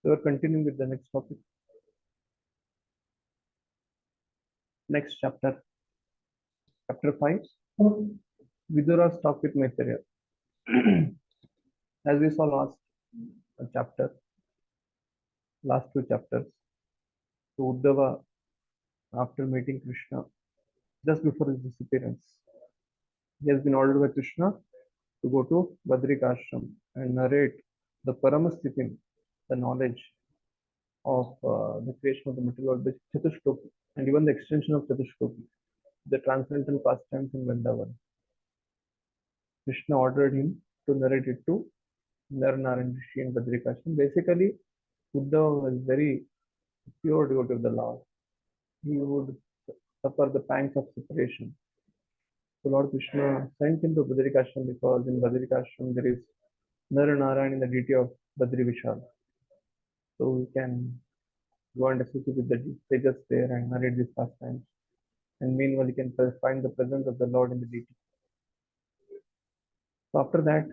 We are continuing with the next topic, next chapter, chapter 5, Vidura's talk with Maitreya. As we saw chapter, last two chapters, so Uddhava, after meeting Krishna, just before his disappearance, he has been ordered by Krishna to go to Badrika Ashram and narrate the Paramasthiti, the knowledge of the creation of the material world, the Chatushloki, and even the extension of Chatushloki, the transcendental pastimes in Vrindavan. Krishna ordered him to narrate it to Naranaran Rishi and Badrika Ashram. Basically, Uddhava was very pure devotee of the Lord. He would suffer the pangs of separation. So Lord Krishna sent him to Badrika Ashram because in Badrika Ashram there is Naranaran in the deity of Badri Vishal. So he can go and associate with the sages there and narrate these pastimes. And meanwhile, he can find the presence of the Lord in the deity. So after that,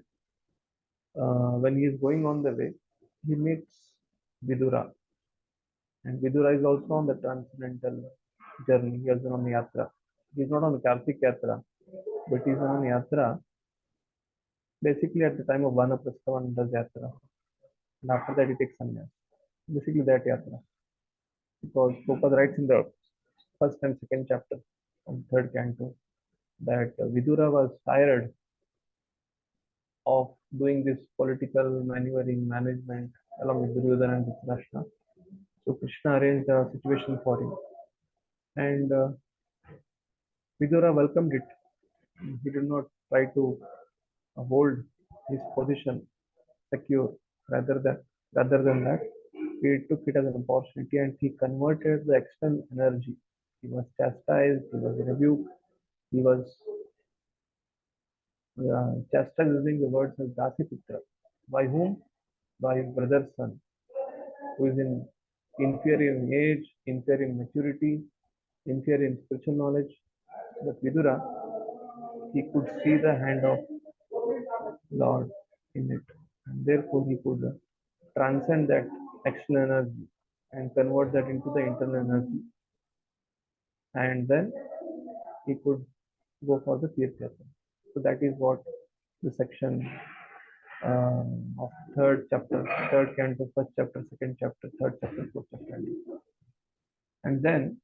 when he is going on the way, he meets Vidura. And Vidura is also on the transcendental journey. He has been on the yatra. He is not on the Kartik yatra, but he is on yatra. Basically, at the time of Vanaprastha, one does yatra. And after that, he takes sannyas. Basically, that yatra. Because Prabhupada writes in the first and second chapter of third canto that Vidura was tired of doing this political maneuvering management along with Duryodhana and Dhritarashtra. So Krishna arranged a situation for him. And Vidura welcomed it. He did not try to hold his position secure. Rather than that, he took it as an opportunity and he converted the external energy. He was chastised, he was rebuked, he was chastised using the words of Dasiputra. By whom? By his brother's son, who is inferior in age, inferior in maturity, inferior in spiritual knowledge. But Vidura, he could see the hand of Lord in it, and therefore he could transcend that external energy and convert that into the internal energy, and then he could go for the Tirthyatra. So that is what the section of third chapter, third canto, first chapter, second chapter, third chapter, fourth chapter. And then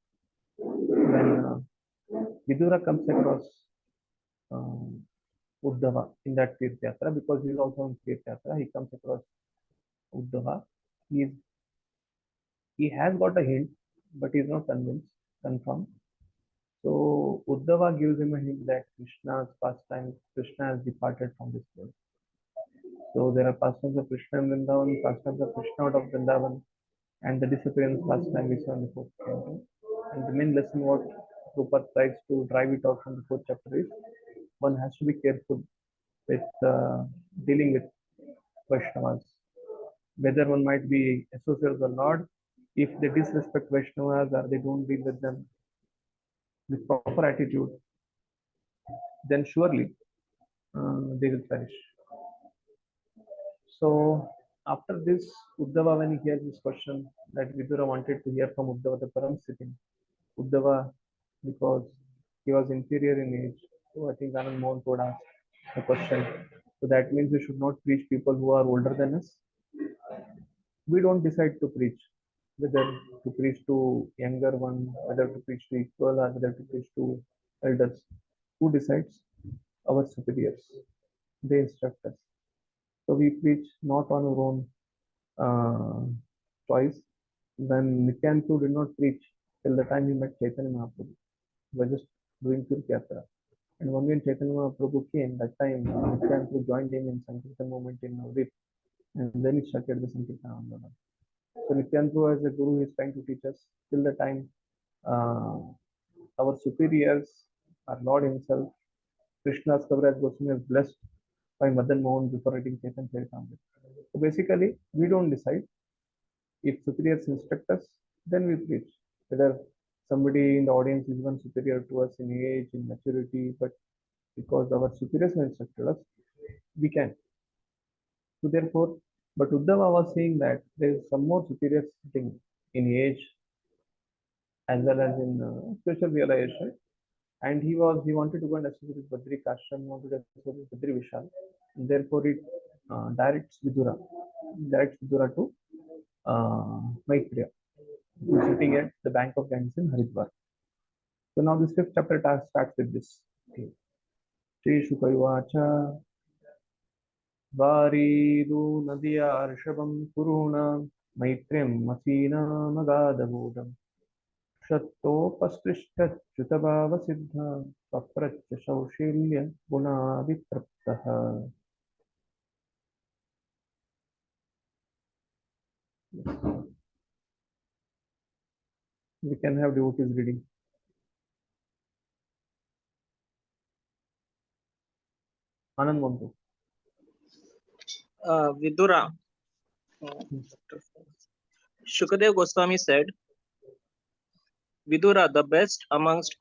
when Vidura comes across Uddhava in that Tirthyatra, because he is also on Tirthyatra, he comes across Uddhava. He has got a hint, but he is not confirmed. So Uddhava gives him a hint that Krishna's pastime, Krishna has departed from this world. So there are pastimes of Krishna in Vrindavan, pastimes of Krishna out of Vrindavan, and the disappearance pastime we saw in the fourth chapter. And the main lesson what Prabhupada tries to drive it out from the fourth chapter is one has to be careful with dealing with Vaishnavas. Whether one might be associated or not, if they disrespect Vaishnavas or they don't deal with them with proper attitude, then surely they will perish. So after this, Uddhava, when he hears this question that Vidura wanted to hear from Uddhava, the Paramsiddhi, Uddhava, because he was inferior in age, so I think Anand Mohan would ask the question. So that means we should not preach people who are older than us. We don't decide to preach, whether to preach to younger one, whether to preach to equal, or whether to preach to elders. Who decides? Our superiors. They instruct us. So we preach not on our own choice. When Nityananda did not preach till the time he met Chaitanya Mahaprabhu, he was just doing Tirthyatra. And only when Chaitanya Mahaprabhu came, that time Nityananda joined him in Sankirtan movement in Navadvip, and then he started the Sankirtan Andolan. So Nityananda as a guru is trying to teach us till the time our superiors, our Lord himself, Krishna's Kaviraj Goswami is blessed by Madan Mohan before writing Chaitanya Charitamrita. So basically, we don't decide. If superiors instruct us, then we preach. Whether somebody in the audience is even superior to us in age, in maturity, but because our superiors have instructed us, we can. So therefore, But Uddhava was saying that there is some more superior sitting in age as well as in spiritual realization. And he wanted to go and associate with Badri Kashram, wanted to associate with Badri Vishal. And therefore, it directs Vidura to Maitreya, who is sitting at the bank of Ganges in Haridwar. So now this fifth chapter starts with this. Okay. Shri Shukayuvacha Varidu Nadiya Arshabam Kuruna Maitrem Masina Magadabodam Shattopastrishtachutabhavasiddha Papracha Shaushilya Gunavitraptaha. We can have devotees reading. Anand Mantu. Vidura. Shukadev Goswami said, Vidura, the best amongst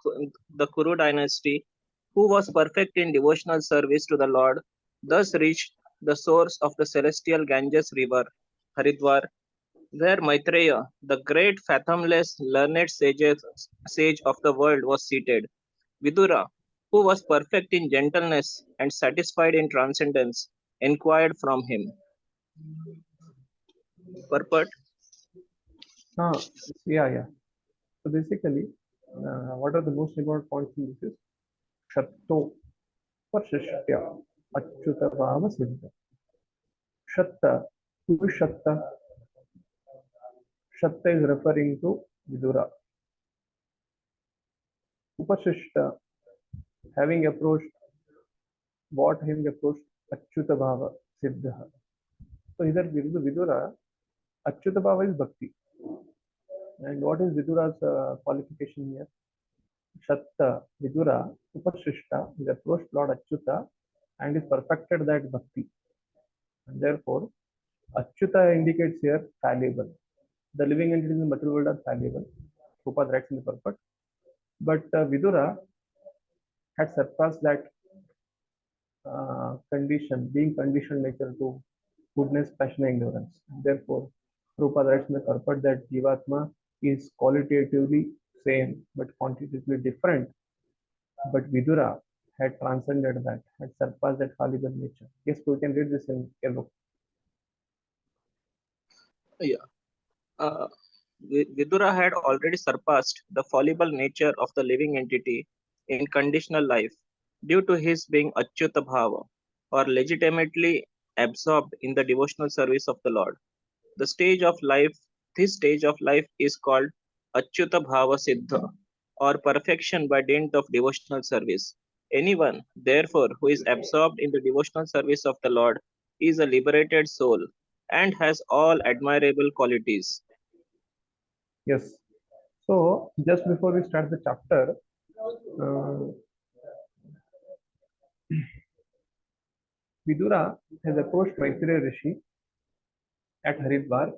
the Kuru dynasty, who was perfect in devotional service to the Lord, thus reached the source of the celestial Ganges river, Haridwar, where Maitreya, the great fathomless learned sage of the world, was seated. Vidura, who was perfect in gentleness and satisfied in transcendence, inquired from him. Purport. Yeah. So basically, what are the most important points in this is Shatto Persishtya Achyuta Bhava Siddha. Shatta, who is Shatta? Shatta is referring to Vidura. Upasishta, having approached Achyuta Bhava Siddha. So here Vidura, Achyuta Bhava is Bhakti. And what is Vidura's qualification here? Shatta, Vidura, Upasishta, is approached Lord Achyuta and is perfected that Bhakti. And therefore, Achyuta indicates here fallible. The living entities in the material world are fallible. Prabhupada writes in the purport. But Vidura had surpassed that condition, being conditioned nature to goodness, passion, and ignorance. Therefore, Prabhupada writes in the purport that Jivatma is qualitatively same but quantitatively different. But Vidura had transcended that, had surpassed that fallible nature. Yes, we can read this in yellow. Yeah. Vidura had already surpassed the fallible nature of the living entity in conditional life due to his being Achyuta Bhava, or legitimately absorbed in the devotional service of the Lord. The stage of life, this stage of life is called Achyuta Bhava Siddha, or perfection by dint of devotional service. Anyone, therefore, who is absorbed in the devotional service of the Lord is a liberated soul and has all admirable qualities. Yes. So, just before we start the chapter, Vidura has approached Maitreya Rishi at Haridwar.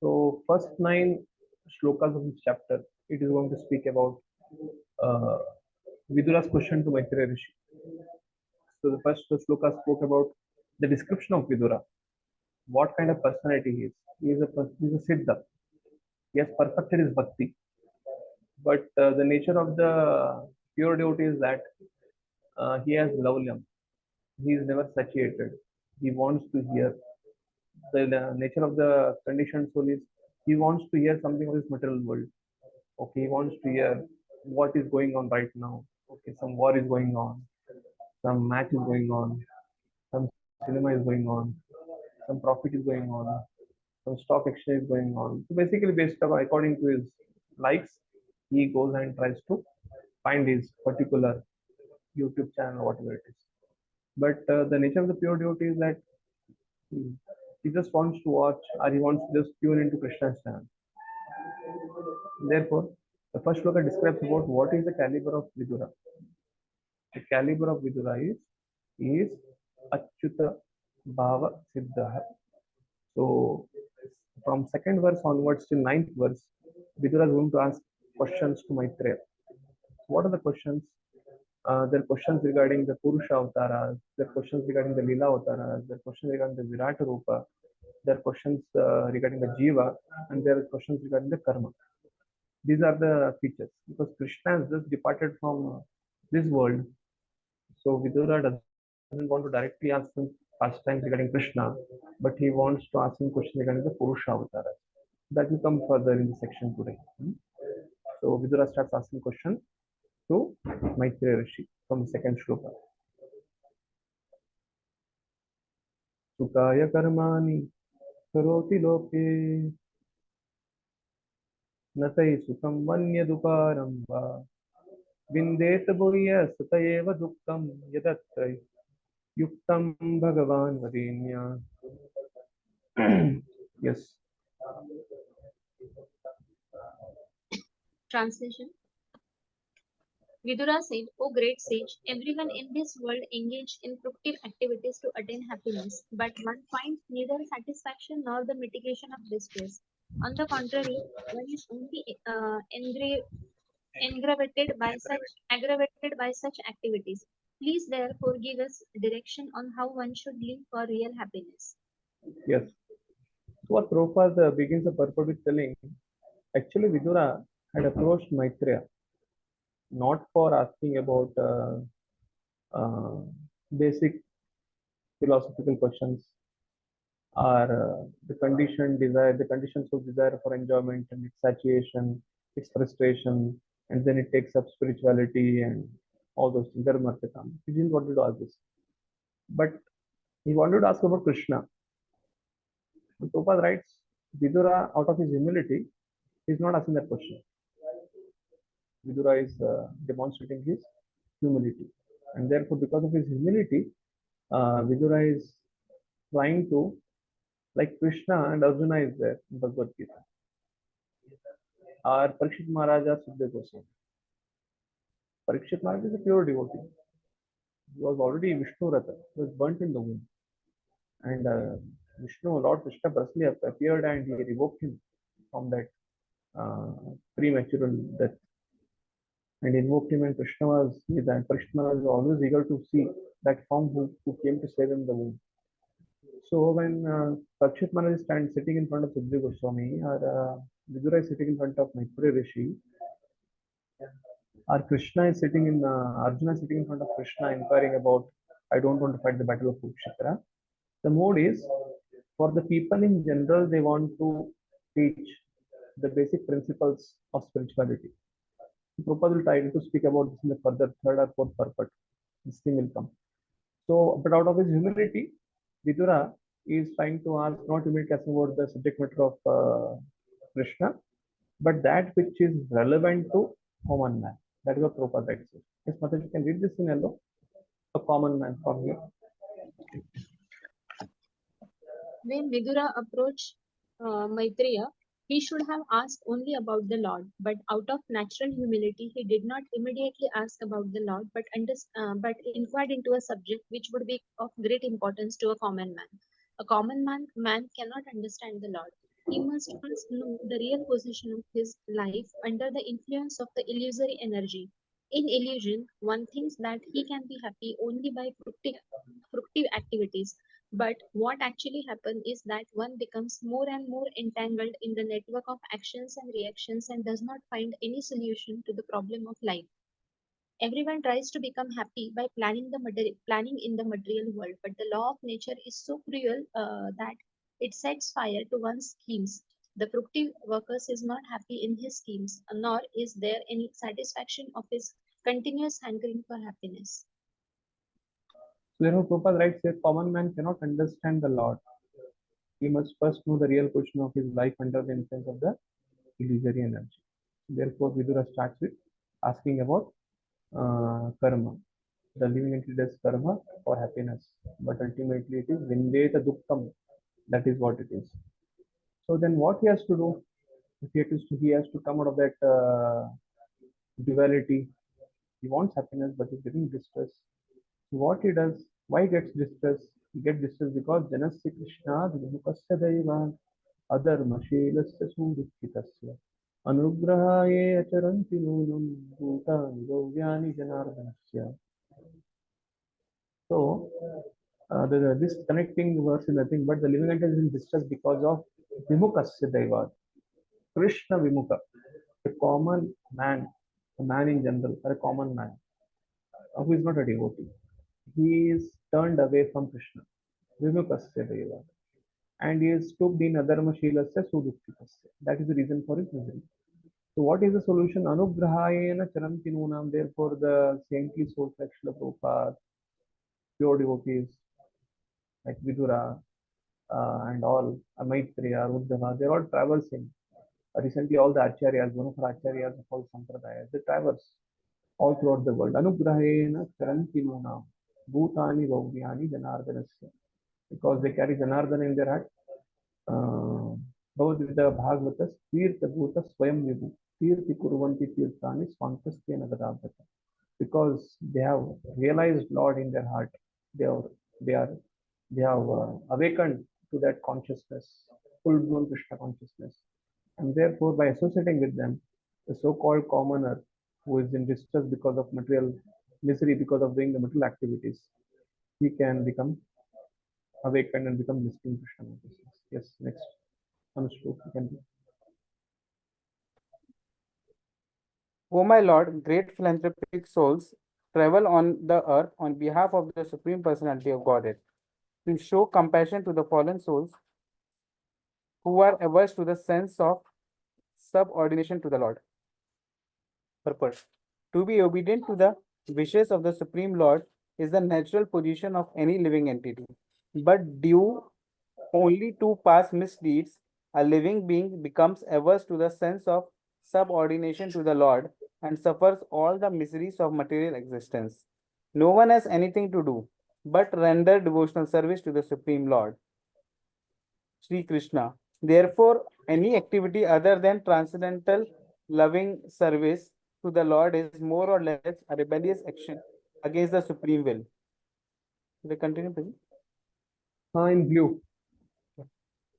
So, first 9 shlokas of this chapter, it is going to speak about uh, Vidura's question to Maitreya Rishi. So, the first shloka spoke about the description of Vidura, what kind of personality he is. He is a Siddha. He has perfected his bhakti. But the nature of the pure devotee is that he has laulyam. He is never satiated. He wants to hear. The nature of the conditioned soul is he wants to hear something of this material world. Okay, he wants to hear what is going on right now. Okay, some war is going on, some match is going on, some cinema is going on, some profit is going on, some stock exchange is going on. So basically, based on according to his likes, he goes and tries to find his particular YouTube channel, whatever it is. But the nature of the pure devotee is that he just wants to watch or he wants to just tune into Krishna's channel. Therefore, the first shloka describes about what is the caliber of Vidura. The caliber of Vidura is Achyuta Bhava Siddha. So from second verse onwards till ninth verse, Vidura is going to ask questions to Maitreya. What are the questions? There are questions regarding the Purusha Avtaras, there are questions regarding the Lila Avtaras, there are questions regarding the Virata Rupa, there are questions regarding the Jiva, and there are questions regarding the Karma. These are the features because Krishna has just departed from this world. So Vidura doesn't want to directly ask him pastimes regarding Krishna, but he wants to ask him questions regarding the Purusha Avtaras. That will come further in the section today. So Vidura starts asking questions to Maitreya Rishi from the second shloka. Sukaya karmani karoti loke natai sukam vanyaduparam va vindet bhuya satayeva dukkam yadatrai yuktam bhagavan vadenya. Yes. Translation. Vidura said, O great sage, everyone in this world engaged in productive activities to attain happiness, but one finds neither satisfaction nor the mitigation of distress. On the contrary, one is only aggravated by such activities. Please therefore give us direction on how one should live for real happiness. Yes. So what Prabhupada begins the purport with telling, actually Vidura had approached Maitreya not for asking about uh, basic philosophical questions or the the conditions of desire for enjoyment and its satiation, its frustration, and then it takes up spirituality and all those things. Dharmarthakam. He didn't want to ask this, but he wanted to ask about Krishna. But Prabhupada writes, Vidura, out of his humility, is not asking that question. Vidura is demonstrating his humility, and therefore, because of his humility, Vidura is trying to, like Krishna and Arjuna is there in Bhagavad Gita, or Parikshit Maharaja Sukdev Goswami. Parikshit Maharaj is a pure devotee. He was already Vishnu Rata, he was burnt in the womb. And Lord Krishna personally appeared and he revoked him from that premature death. And invoked him, and Krishna was, and Krishna was always eager to see that form who came to save him the womb. So when Parikshit Maharaj is sitting in front of Sukdev Goswami, or Vidura is sitting in front of Maitreya Rishi, or Krishna is sitting in, Arjuna is sitting in front of Krishna inquiring about, I don't want to fight the battle of Kurukshetra. The mode is, for the people in general, they want to teach the basic principles of spirituality. Prabhupada will try to speak about this in the further third or fourth purport. This thing will come. So, but out of his humility, Vidura is trying to ask, not humility asking about the subject matter of Krishna, but that which is relevant to common man. That is what Prabhupada writes. Yes, Mataji, you can read this in yellow. A common man from here. When Vidura approached Maitreya, he should have asked only about the Lord, but out of natural humility, he did not immediately ask about the Lord, but inquired into a subject which would be of great importance to a common man. A common man cannot understand the Lord. He must first know the real position of his life under the influence of the illusory energy. In illusion, one thinks that he can be happy only by fructive activities, but what actually happens is that one becomes more and more entangled in the network of actions and reactions and does not find any solution to the problem of life. Everyone tries to become happy by planning in the material world, but the law of nature is so cruel that it sets fire to one's schemes. The fructive worker is not happy in his schemes, nor is there any satisfaction of his continuous hankering for happiness. So, Prabhupada writes here, common man cannot understand the Lord. He must first know the real position of his life under the influence of the illusory energy. Therefore, Vidura starts with asking about karma. The living entity does karma for happiness, but ultimately it is vindeta dukkam. That is what it is. So then, what he has to do? If he has to come out of that duality. He wants happiness, but he's getting distressed. So what he does? Why he gets distressed? He gets distressed because Janasya Krishna Dhinukasya Daiva Adharmashilasya Sudukhitasya. अनुग्रहाये अचरन्ति नूनं भूतानि भव्यानि जनार्दनस्य. So, this connecting verse is nothing but the living entity is in distress because of Vimukasya Daivad. Krishna Vimukha, a common man, a man in general, or a common man who is not a devotee. He is turned away from Krishna. Vimukasya Daivad. And he is stooped in Adharma Shilasya Suduktikasya. That is the reason for his misery. So what is the solution? Anugrahayena charanti nunam. Therefore, the saintly souls like Srila Prabhupada, pure devotees like Vidura, and all, Maitreya, Uddhava, they're all traversing. Recently, all the acharyas, one of our acharyas of all sampradayas, they traverse all throughout the world. Anugrahena charanti nunam. Bhutani Vaudyani Janardanasya. Because they carry Janardana in their heart. Bhagavad Bhagavatas, Tirtha Bhuta Swayam Vibhu. Tirthi Kurvanti Tirthani Swantasthena Gadabhata. Because they have realized Lord in their heart. They are, they are, they have awakened to that consciousness, full-blown Krishna consciousness. And therefore, by associating with them, the so-called commoner who is in distress because of material misery, because of doing the material activities, he can become awakened and become distinct Krishna consciousness. Yes, next. Anushru, you can do. O my Lord, great philanthropic souls travel on the earth on behalf of the Supreme Personality of Godhead to show compassion to the fallen souls who are averse to the sense of subordination to the Lord. Purpose. To be obedient to the wishes of the Supreme Lord is the natural position of any living entity. But due only to past misdeeds, a living being becomes averse to the sense of subordination to the Lord and suffers all the miseries of material existence. No one has anything to do but render devotional service to the Supreme Lord, Sri Krishna. Therefore, any activity other than transcendental loving service to the Lord is more or less a rebellious action against the Supreme Will. Will I continue, please? In blue.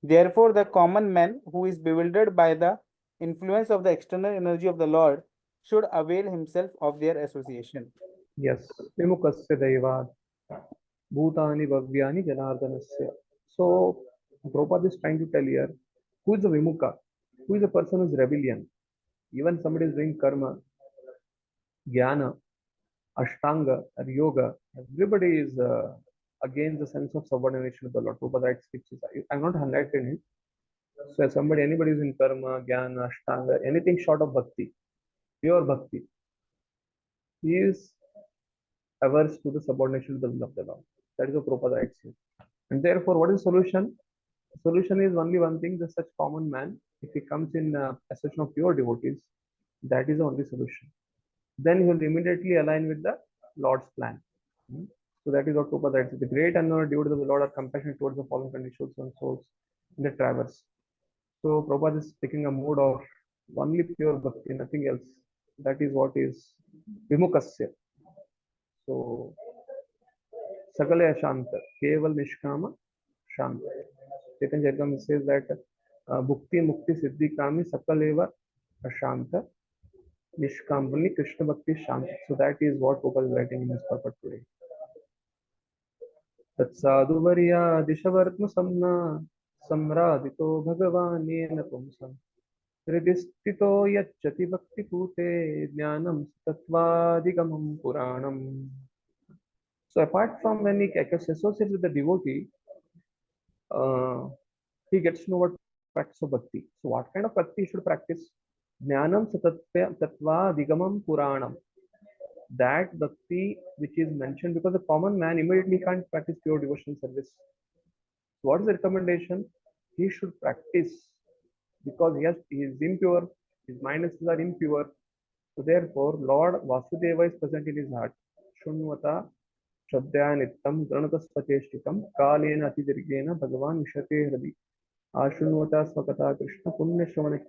Therefore, the common man who is bewildered by the influence of the external energy of the Lord should avail himself of their association. Yes. Vimukasya Daivad. Bhutani Bhavyani Janardanasya. So, Prabhupada is trying to tell here, who is the Vimukha? Who is the person who is rebellion? Even somebody is doing karma, jnana, ashtanga, or yoga, everybody is against the sense of subordination of the Lord. Prabhupada writes scriptures. I'm not highlighting it. So, anybody is in karma, jnana, ashtanga, anything short of bhakti, pure bhakti, he is averse to the subordination of the will of the Lord. That is what Prabhupada writes here. And therefore, what is the solution? The solution is only one thing, the such common man, if he comes in association of pure devotees, that is the only solution. Then he will immediately align with the Lord's plan. So that is what Prabhupada writes. The great and honored devotees of the Lord are compassionate towards the fallen conditions and souls in the traverse. So Prabhupada is taking a mood of only pure bhakti, nothing else. That is what is Vimukasya. So Sakale Ashanta, Keval Nishkama Shanta. Chaitanya Charitamrita says that Bhukti Mukti Siddhi Kami Sakaleva Ashanta Nishkamani Krishna Bhakti Shanta. So that is what Prabhupada is writing in his purport today. Tatsadhu Varya Dishavartma Samna Samradito Bhagavanena Pumsam Hridistito Yachati Bhakti Pute Jnanam Tattvadigamam Puranam. So apart from when he associates with the devotee, he gets to know what practice of bhakti. So what kind of bhakti he should practice? Jnanam Tattva Digamam Puranam. That bhakti which is mentioned, because the common man immediately can't practice pure devotional service. So what is the recommendation? He should practice, because he is impure, his minds are impure. So therefore, Lord Vasudeva is present in his heart. Shunvata Shraddhyanittam Granataspateshtikam Kalena Atidirgena Bhagavan Vishate Hradi Ashunvata Swakata Krishna Punya Shravana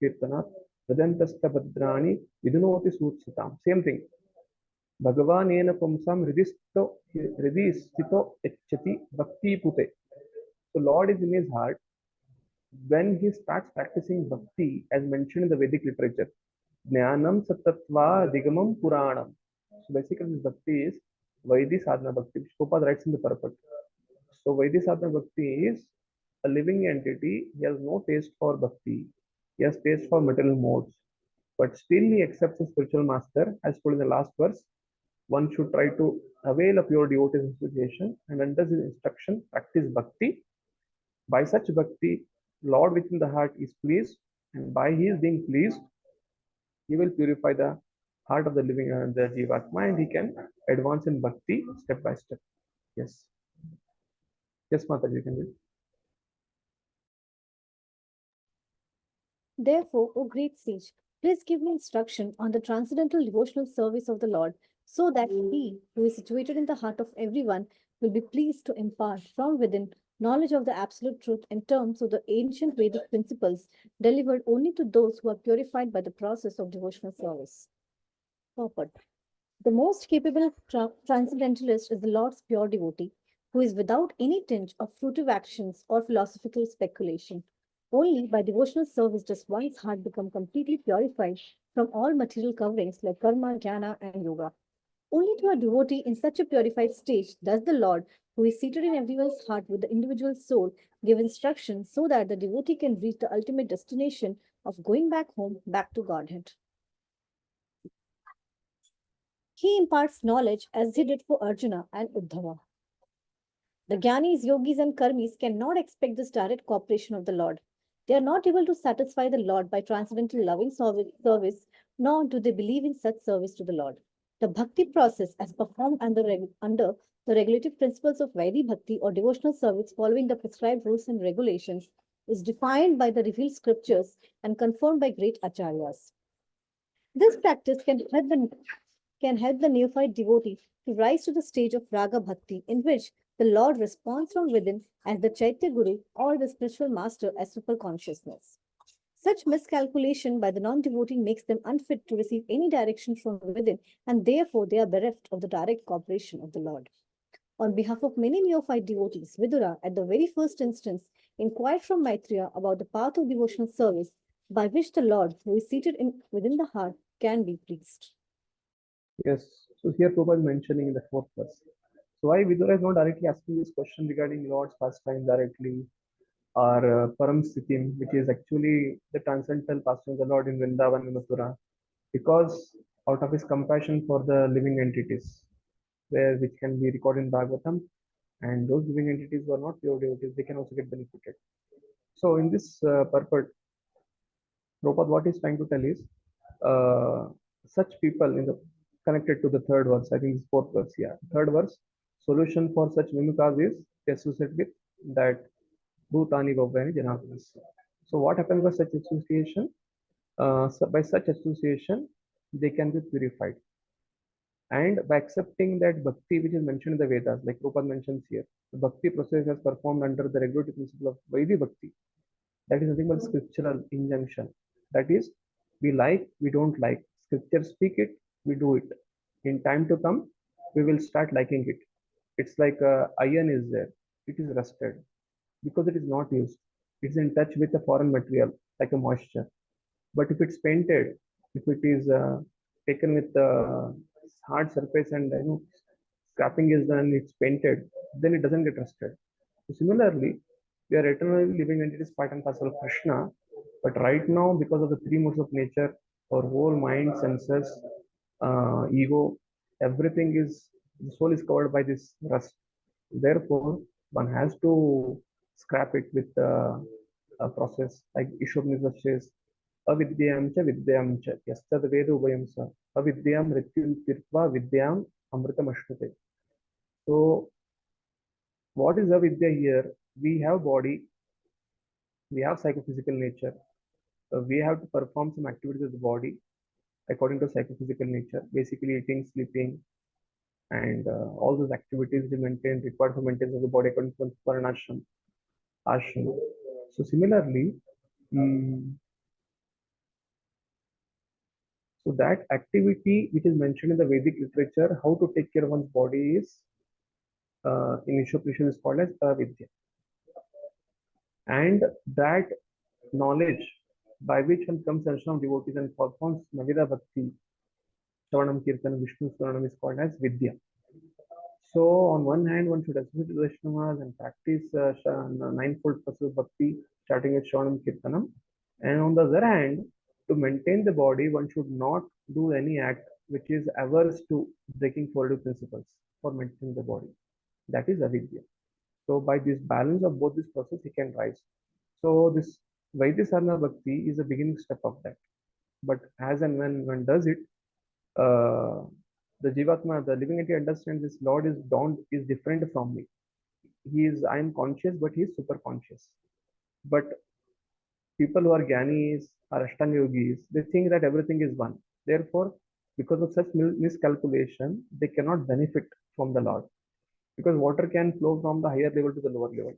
Kirtanat Vedantasta Bhadrani Vidunoti Sutsatam. Same thing. Bhagavan Ena Pumsam Hridistito Echati Bhakti Pute. So Lord is in his heart. when he starts practicing bhakti, as mentioned in the Vedic literature, Jnanam Satatva Digamam Puranam. So basically, this bhakti is Vaidhi Sadhana Bhakti, which Prabhupada writes in the purport. So Vaidhi Sadhana Bhakti is a living entity. He has no taste for bhakti. He has taste for material modes. But still he accepts a spiritual master, as told in the last verse. One should try to avail of your devotee's association and under his instruction practice bhakti. By such bhakti, Lord within the heart is pleased, and by his being pleased, he will purify the heart of the living the Jivatma, and he can advance in bhakti step by step. Yes. Yes, Mataji, you can read. Therefore, O great sage, please give me instruction on the transcendental devotional service of the Lord, so that He, who is situated in the heart of everyone, will be pleased to impart from within knowledge of the absolute truth in terms of the ancient Vedic principles delivered only to those who are purified by the process of devotional service. Purport. The most capable transcendentalist is the Lord's pure devotee, who is without any tinge of fruitive actions or philosophical speculation. Only by devotional service does one's heart become completely purified from all material coverings like karma, jnana, and yoga. Only to a devotee in such a purified stage does the Lord, who is seated in everyone's heart with the individual soul, give instruction so that the devotee can reach the ultimate destination of going back home, back to Godhead. He imparts knowledge as he did for Arjuna and Uddhava. The Gyanis, Yogis, and Karmis cannot expect this direct cooperation of the Lord. They are not able to satisfy the Lord by transcendental loving service, nor do they believe in such service to the Lord. The bhakti process, as performed under the regulative principles of Vaidhi Bhakti or devotional service following the prescribed rules and regulations, is defined by the revealed scriptures and confirmed by great acharyas. This practice can help the neophyte devotee to rise to the stage of Raga Bhakti, in which the Lord responds from within as the Chaitya Guru or the spiritual master as super consciousness. Such miscalculation by the non-devotee makes them unfit to receive any direction from within, and therefore they are bereft of the direct cooperation of the Lord. On behalf of many neophyte devotees, Vidura, at the very first instance, inquired from Maitreya about the path of devotional service by which the Lord, who is seated within the heart, can be pleased. Yes. So here Prabhupada is mentioning in the fourth verse. So why Vidura is not directly asking this question regarding Lord's pastime directly, or Param Sitim, which is actually the transcendental pastime of the Lord in Vrindavan and Mathura, because out of his compassion for the living entities, which can be recorded in Bhagavatam, and those living entities who are not pure devotees, they can also get benefited. So in this purport, Prabhupada, what he's trying to tell is, such people in the connected to the third verse, I think it's fourth verse, yeah, third verse, solution for such mimikas is associated with that Bhutani Bhavani Janakanas. So what happens by such association? By such association, they can be purified. And by accepting that bhakti which is mentioned in the Vedas, like Prabhupada mentions here, the bhakti process is performed under the regulative principle of Vaidhi Bhakti. That is nothing but scriptural injunction. That is, we like, we don't like. Scripture speak it, we do it. In time to come, we will start liking it. It's like iron is there, it is rusted because it is not used. It's in touch with a foreign material, like a moisture. But if it's painted, if it is taken with hard surface and scrapping is done, it's painted, then it doesn't get rusted. So similarly, we are eternally living entities, part and parcel of Krishna. But right now, because of the three modes of nature, our whole mind, senses, ego, everything is, the soul is covered by this rust. Therefore, one has to scrap it with a process like Ishopnisha says, avidyam cha vidyam cha yastad vedo vayam sa avidyam rityum tirtva vidyam amritam ashrute. So, what is avidya here? We have body, we have psychophysical nature. We have to perform some activities of the body according to psychophysical nature, basically eating, sleeping, and all those activities required for maintenance of the body according to Varnashram, ashram. So similarly, so that activity which is mentioned in the Vedic literature, how to take care of one's body is in Ishopishan is called as avidya. And that knowledge by which one comes darshan of devotees and performs Navida Bhakti, Shravanam Kirtanam Vishnu Swaranam is called as Vidya. So on one hand, one should associate with Vaishnavas and practice ninefold process of bhakti, starting with Shravanam Kirtanam. And on the other hand, to maintain the body, one should not do any act which is averse to breaking four principles for maintaining the body. That is avidya. So by this balance of both this process, he can rise. So this Vaidya Bhakti is the beginning step of that. But as and when one does it, the Jivatma, the living entity understands this Lord is different from me. I am conscious, but he is super conscious. But people who are Gyanis or Ashtanga yogis, they think that everything is one. Therefore, because of such miscalculation, they cannot benefit from the Lord. Because water can flow from the higher level to the lower level.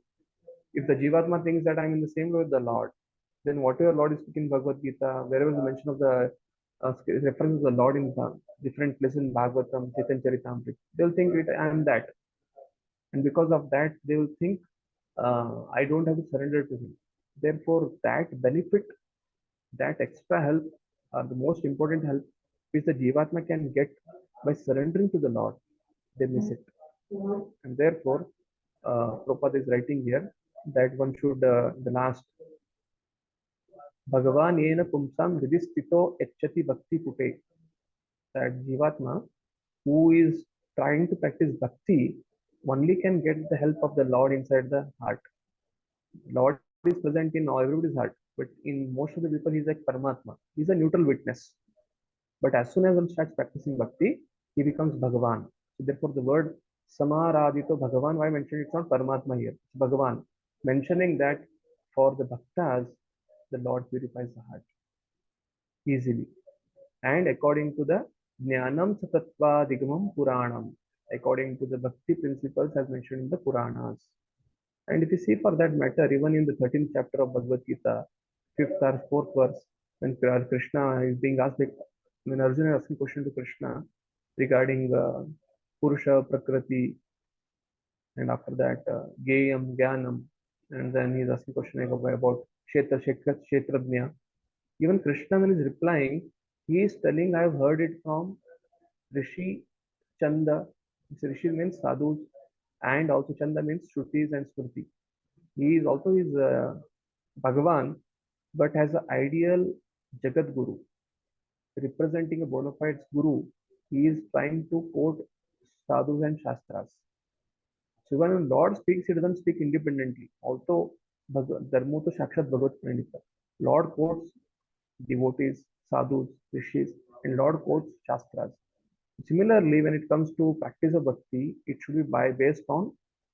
If the Jivatma thinks that I am in the same level with the Lord, then whatever Lord is speaking in Bhagavad Gita, wherever the mention of the reference of the Lord in the different places in Bhagavatam, Chaitanya Charitamrita, they'll think I am that. And because of that, they will think I don't have to surrender to Him. Therefore, that benefit, that extra help, the most important help, which the Jivatma can get by surrendering to the Lord, they miss it. And therefore, Prabhupada is writing here that one should, the last, Bhagavan yena pumsam vidistito ecchati bhakti pute, that Jivatma, who is trying to practice bhakti, only can get the help of the Lord inside the heart. Lord is present in everybody's heart, but in most of the people, he's like Paramatma. He's a neutral witness. But as soon as one starts practicing bhakti, he becomes Bhagavan. So therefore, the word Samaradito Bhagavan, why mentioned it's not Paramatma here, it's Bhagavan. Mentioning that for the bhaktas, the Lord purifies the heart easily. And according to the Jnanam Satatva Digamam Puranam, according to the bhakti principles as mentioned in the Puranas. And if you see for that matter, even in the 13th chapter of Bhagavad Gita, 5th or 4th verse, when Krishna is being asked, when Arjuna is asking question to Krishna regarding Purusha, Prakriti, and after that Geyam, Jnanam, and then he's asking question about Kshetrajna. Even Krishna, when he's replying, he is telling, I have heard it from Rishi Chanda. Rishi means sadhus, and also Chanda means Shrutis and Smriti. He is also his Bhagavan, but has an ideal Jagat Guru, representing a bona fide Guru. He is trying to quote sadhus and shastras. So when Lord speaks, he doesn't speak independently. Also, Dharmo to Shakshat Bhagavat Pranita. Lord quotes devotees, sadhus, rishis, and Lord quotes shastras. Similarly, when it comes to practice of bhakti, it should be based on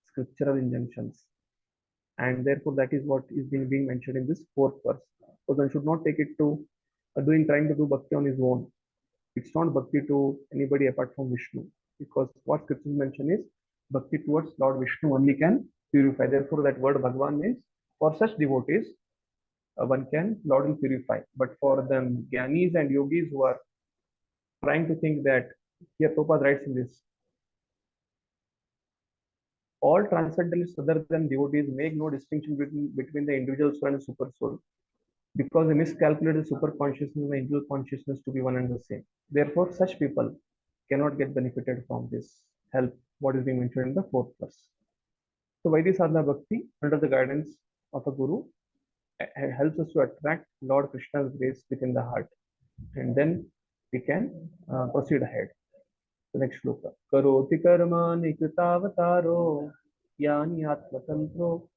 scriptural injunctions. And therefore, that is what is being mentioned in this 4th verse. So one should not take it to trying to do bhakti on his own. It's not bhakti to anybody apart from Vishnu, because what scriptures mention is bhakti towards Lord Vishnu only can purify. Therefore, that word Bhagavan means for such devotees, Lord will purify. But for them, Gyanis and Yogis who are trying to think that, here Prabhupada writes in this, all transcendentalists other than devotees make no distinction between the individual soul and the super soul, because they miscalculate the super consciousness and the individual consciousness to be one and the same. Therefore, such people cannot get benefited from this help, what is being mentioned in the 4th verse. So Vaidya Sadhana Bhakti, under the guidance of a Guru, helps us to attract Lord Krishna's grace within the heart. And then we can proceed ahead. The next shloka. Karoti karmani kritavataro yani atmatantro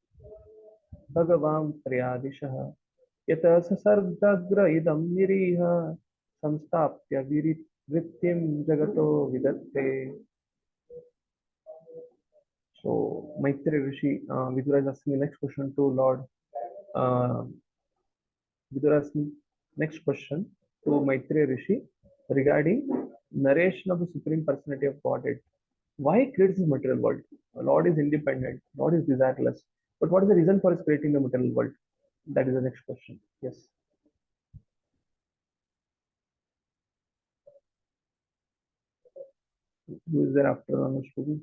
bhagavam priyadishah yata sasargagra idam niriha samstapya vrittim jagato vidatte. So Maitreya Rishi, Vidura is asking the next question to Lord. Vidura is asking next question to Maitreya Rishi regarding narration of the Supreme Personality of Godhead. Why he creates this material world? Lord is independent, Lord is desireless. But what is the reason for his creating the material world? That is the next question. Yes. Who is there after Anushpati?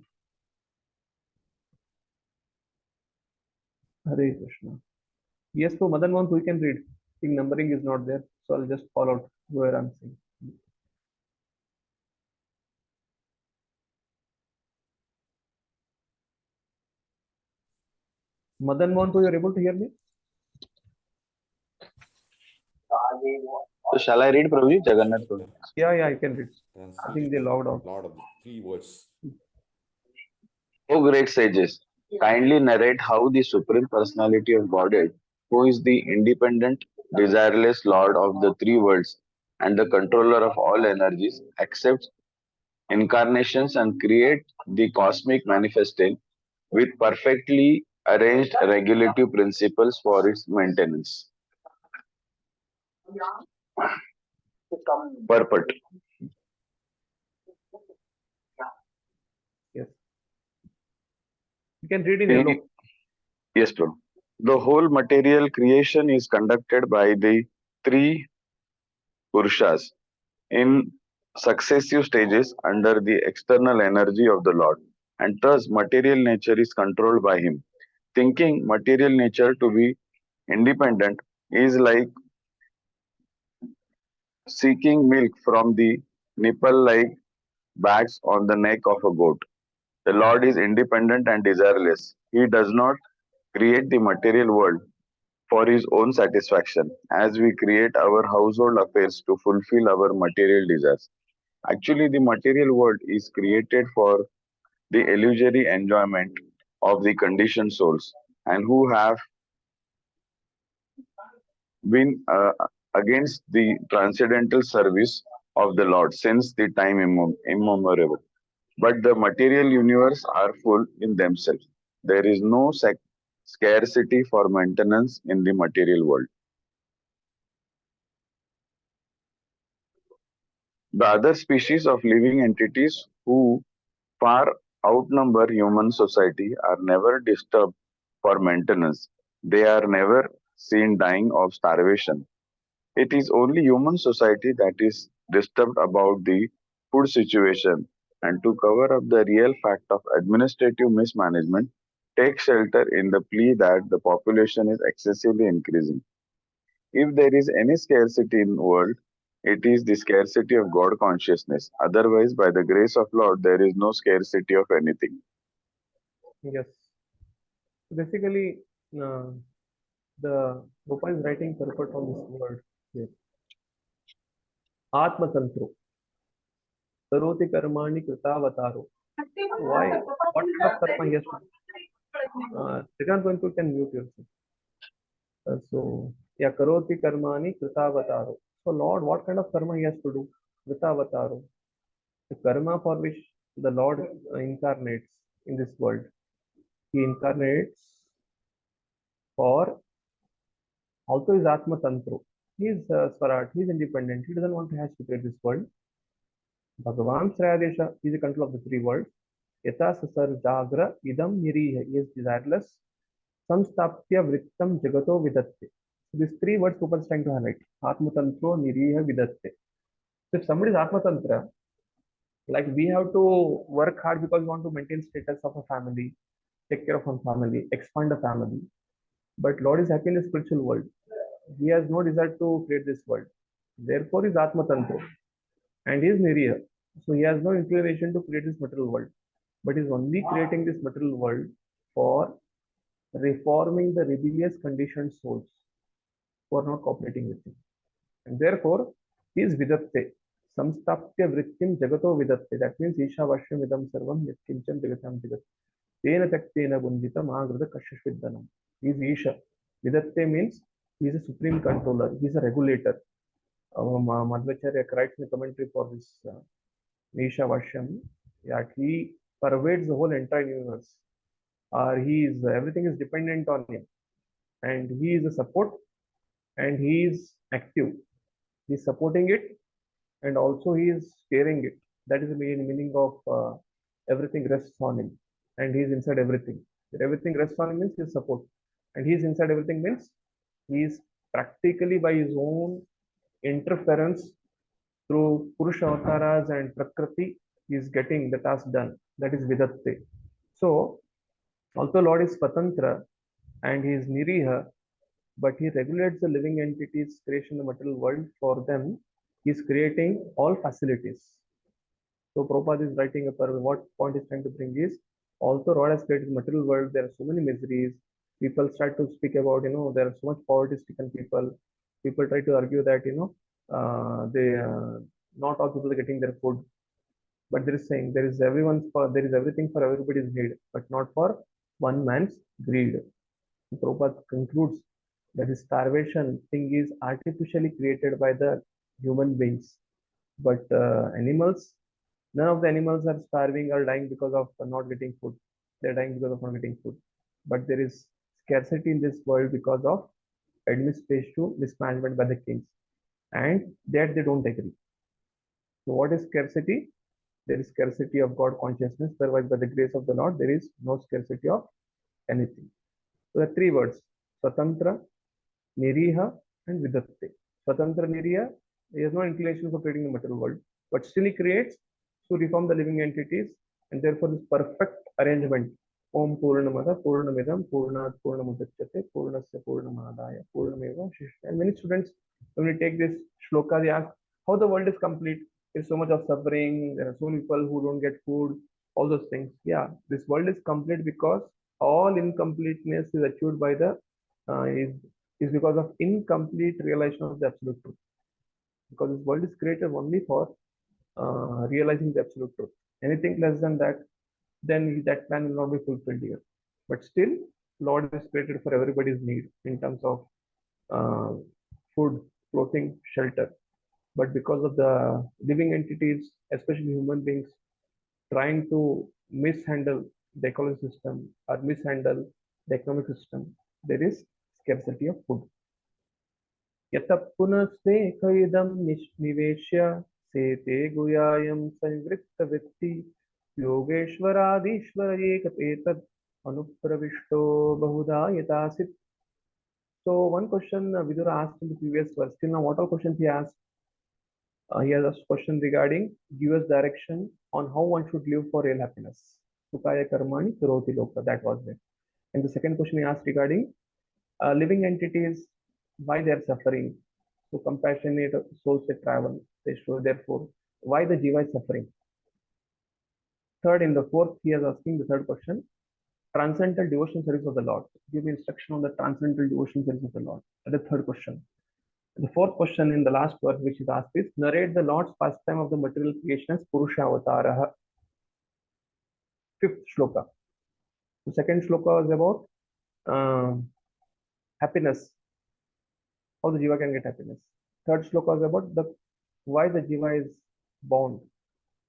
Hare Krishna. Yes, so Madan Mohan, we can read. I think numbering is not there, so I'll just call out where I'm saying. Madan Mohan, you're able to hear me? So shall I read, Prabhuji? Jagannath Prabhu. Yeah, I can read. I think they logged out. Lord of the three words. O great sages, kindly narrate how the Supreme Personality of Godhead, who is the independent, desireless Lord of the three worlds and the controller of all energies, accepts incarnations and create the cosmic manifestation with perfectly arranged regulative principles for its maintenance. Purport. Yes. You can read in yellow. Yes, Prabhu. The whole material creation is conducted by the three Purushas in successive stages under the external energy of the Lord, and thus material nature is controlled by him. Thinking material nature to be independent is like seeking milk from the nipple like bags on the neck of a goat. The Lord is independent and desireless. He does not create the material world for his own satisfaction, as we create our household affairs to fulfill our material desires. Actually, the material world is created for the illusory enjoyment of the conditioned souls, and who have been against the transcendental service of the Lord since the time immemorial. But the material universe are full in themselves. There is no scarcity for maintenance in the material world. The other species of living entities who far outnumber human society are never disturbed for maintenance. They are never seen dying of starvation. It is only human society that is disturbed about the food situation, and to cover up the real fact of administrative mismanagement, take shelter in the plea that the population is excessively increasing. If there is any scarcity in the world, it is the scarcity of God consciousness. Otherwise, by the grace of Lord, there is no scarcity of anything. Yes. Basically, the Prabhupada is writing purport on this word here. Atmatantro. Saroti karmani kritavataro. Why? What kind of karma he has to do? Srikant can mute yourself. So, karoti karmani kritavataro. So, Lord, what kind of karma he has to do? Kritavataro. The karma for which the Lord incarnates in this world. He incarnates for also his Atma Tantro. He is Swarat, he is independent, he doesn't want to have to create this world. Bhagavan Srayadesha is the control of the three worlds. Yata Sasar Jagra Idam Niriha, he is desireless. Samstapya Vrittam Jagato Vidatte. So these three words Prabhupada is trying to highlight. Atma Tantro Niriha Vidatte. So if somebody is Atma Tantra, like we have to work hard because we want to maintain status of a family, take care of a family, expand a family. But Lord is happy in the spiritual world. He has no desire to create this world. Therefore, he is Atma Tantra and he is Niriya. So he has no inclination to create this material world. But he is only creating this material world for reforming the rebellious conditioned souls who are not cooperating with him. And therefore, he is Vidatte. Samstapya Vrittim Jagato Vidatte. That means Isha Vashyam Idam Sarvam Yatkincham Jagatam Jagat. Tena Taktena Bunditam Agrada Kashashviddanam. He is Isha. Vidatte means he is a supreme controller. He is a regulator. Madhvacharya writes in the commentary for this Isha Vashyam that he pervades the whole entire universe. He is everything is dependent on him, and he is a support, and he is active. He is supporting it, and also he is steering it. That is the meaning of everything rests on him, and he is inside everything. If everything rests on him means his support, and he is inside everything means he is practically by his own interference through Purusha Avataras and Prakriti, he is getting the task done. That is Vidatte. So, although Lord is Patantra and he is Niriha, but he regulates the living entities creation in the material world. For them, he is creating all facilities. So Prabhupada is writing up what point is trying to bring is also God has created the material world. There are so many miseries. People start to speak about, there are so much poverty-stricken people. People try to argue that, they not all people are getting their food. But there is saying there is everything for everybody's need, but not for one man's greed. Prabhupada concludes that the starvation thing is artificially created by the human beings. But animals, none of the animals are starving or dying because of not getting food. They're dying because of not getting food. But there is scarcity in this world because of administration mismanagement by the kings. And that they don't agree. So what is scarcity? There is scarcity of God consciousness. Otherwise, by the grace of the Lord, there is no scarcity of anything. So the three words, Swatantra, Niriha, and Vidatte. Swatantra Niriha, he has no inclination for creating the material world, but still he creates to reform the living entities, and therefore this perfect arrangement. Om Purnamada Purnamidam Purnat Purnamudachyate Purnasya Purnamadaya Purnameva Shishya. And many students, when we take this shloka, they ask how the world is complete. There's so much of suffering. There are so many people who don't get food. All those things. Yeah, this world is complete because all incompleteness is achieved by the is because of incomplete realization of the absolute truth. Because this world is created only for realizing the absolute truth. Anything less than that, then that plan will not be fulfilled here. But still, Lord is created for everybody's need in terms of uh, food, clothing, shelter. But because of the living entities, especially human beings, trying to mishandle the ecology system or mishandle the economic system, there is scarcity of food. यतः पुनस्तेकैदं निवेश्य सेते गुयायं संवृत्तवृत्ति योगेश्वरादीश्वर एकपेतद् अनुप्रविष्टो बहुधा यतासित्. So one question Vidura asked in the previous verse. Till now, what all questions he asked? He has asked question regarding give us direction on how one should live for real happiness. Sukaya karmani karoti loka. That was it. And the second question he asked regarding living entities, why they are suffering. So compassionate souls they travel, they show therefore why the jiva is suffering. Third, in the fourth, he is asking the third question, transcendental devotion service of the Lord. Give me instruction on the transcendental devotion service of the Lord. And the third question. The fourth question in the last verse which is asked is, narrate the Lord's pastime of the material creation as Purusha Avataraha. Fifth shloka. The second shloka was about happiness, how the jiva can get happiness. Third shloka is about the why the jiva is bound.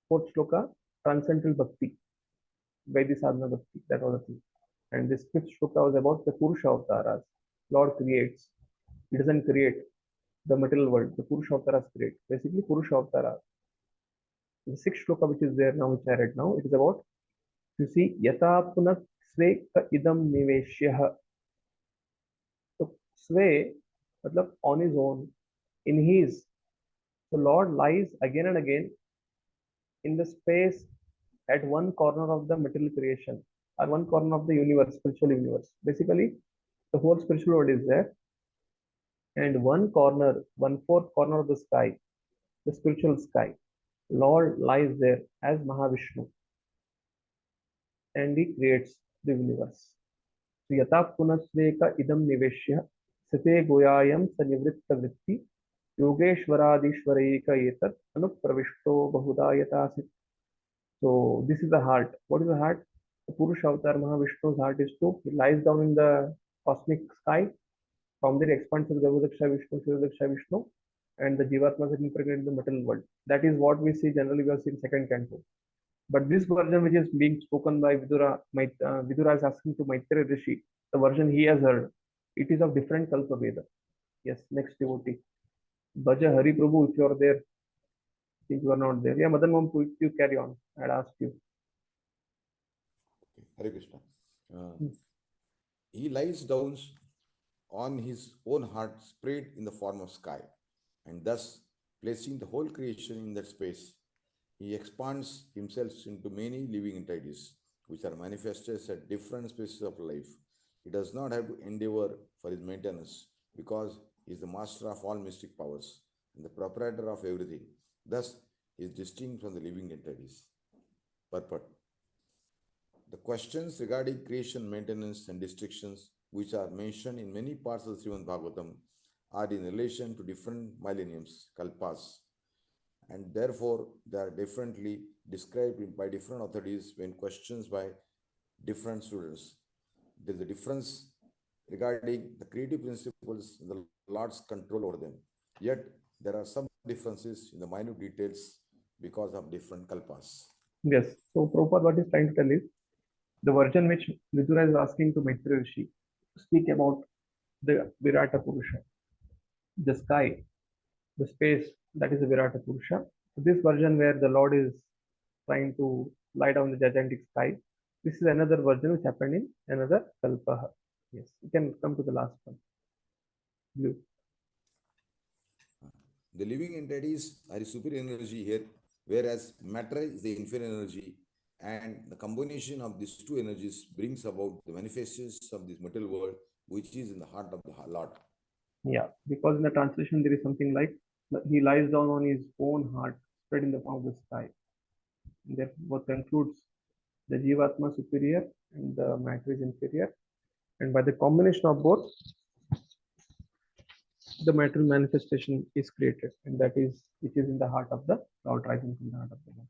Fourth shloka, transcendental bhakti, Vaidhi sadhana bhakti, that was the thing. And this fifth shloka was about the Purusha avataras. Lord creates. He doesn't create the material world. The Purusha avataras create. Basically, Purusha avataras. The sixth shloka which is there now, which I read now, it is about, you see, yata punat sveka idam niveshyah. So, sve, matlab on his own, in his. The Lord lies again and again in the space at one corner of the material creation or one corner of the universe, spiritual universe. Basically, the whole spiritual world is there, and one corner, one fourth corner of the sky, the spiritual sky, Lord lies there as Mahavishnu, and he creates the universe. So yata punasveka idam niveshya sate goyayam sanivritta vritti yogeshwaradishwaraika etat anupravishto bahudayatasit. So this is the heart. What is the heart? The Purusha Avatar Mahavishnu's heart is to, he lies down in the cosmic sky. From there expands to Garbhodaksha Vishnu, Shirodaksha Vishnu, and the Jivatmas are impregnated in the material world. That is what we see generally, we have seen second canto. But this version which is being spoken by Vidura, Vidura is asking to Maitreya Rishi, the version he has heard, it is of different Kalpa Veda. Yes, next devotee. Bhaja Hari Prabhu, if you are there, I think you are not there. Yeah, Madan Mam, you carry on. I had asked you. Hare Krishna. He lies down on his own heart spread in the form of sky, and thus placing the whole creation in that space. He expands himself into many living entities, which are manifested at different spaces of life. He does not have to endeavor for his maintenance, because he is the master of all mystic powers and the proprietor of everything. Thus, he is distinct from the living entities. Purport. The questions regarding creation, maintenance, and destructions, which are mentioned in many parts of the Srimad Bhagavatam, are in relation to different millenniums, kalpas, and therefore they are differently described by different authorities when questions by different students. There is a difference regarding the creative principles and the Lord's control over them. Yet there are some differences in the minute details because of different kalpas. Yes. So Prabhupada, what he's trying to tell is the version which Vidura is asking to Maitreya Rishi to speak about the Virata Purusha, the sky, the space, that is the Virata Purusha. So this version where the Lord is trying to lie down the gigantic sky, this is another version which happened in another Kalpaha. Yes, you can come to the last one. Blue. The living entities are a superior energy here, whereas matter is the inferior energy, and the combination of these two energies brings about the manifestations of this material world, which is in the heart of the Lord. Yeah, because in the translation there is something like he lies down on his own heart, spread in the form of the sky. And therefore, what concludes the Jivatma superior and the matter is inferior. And by the combination of both, the material manifestation is created, and that is which is in the heart of the Lord, rising from the heart of the Lord.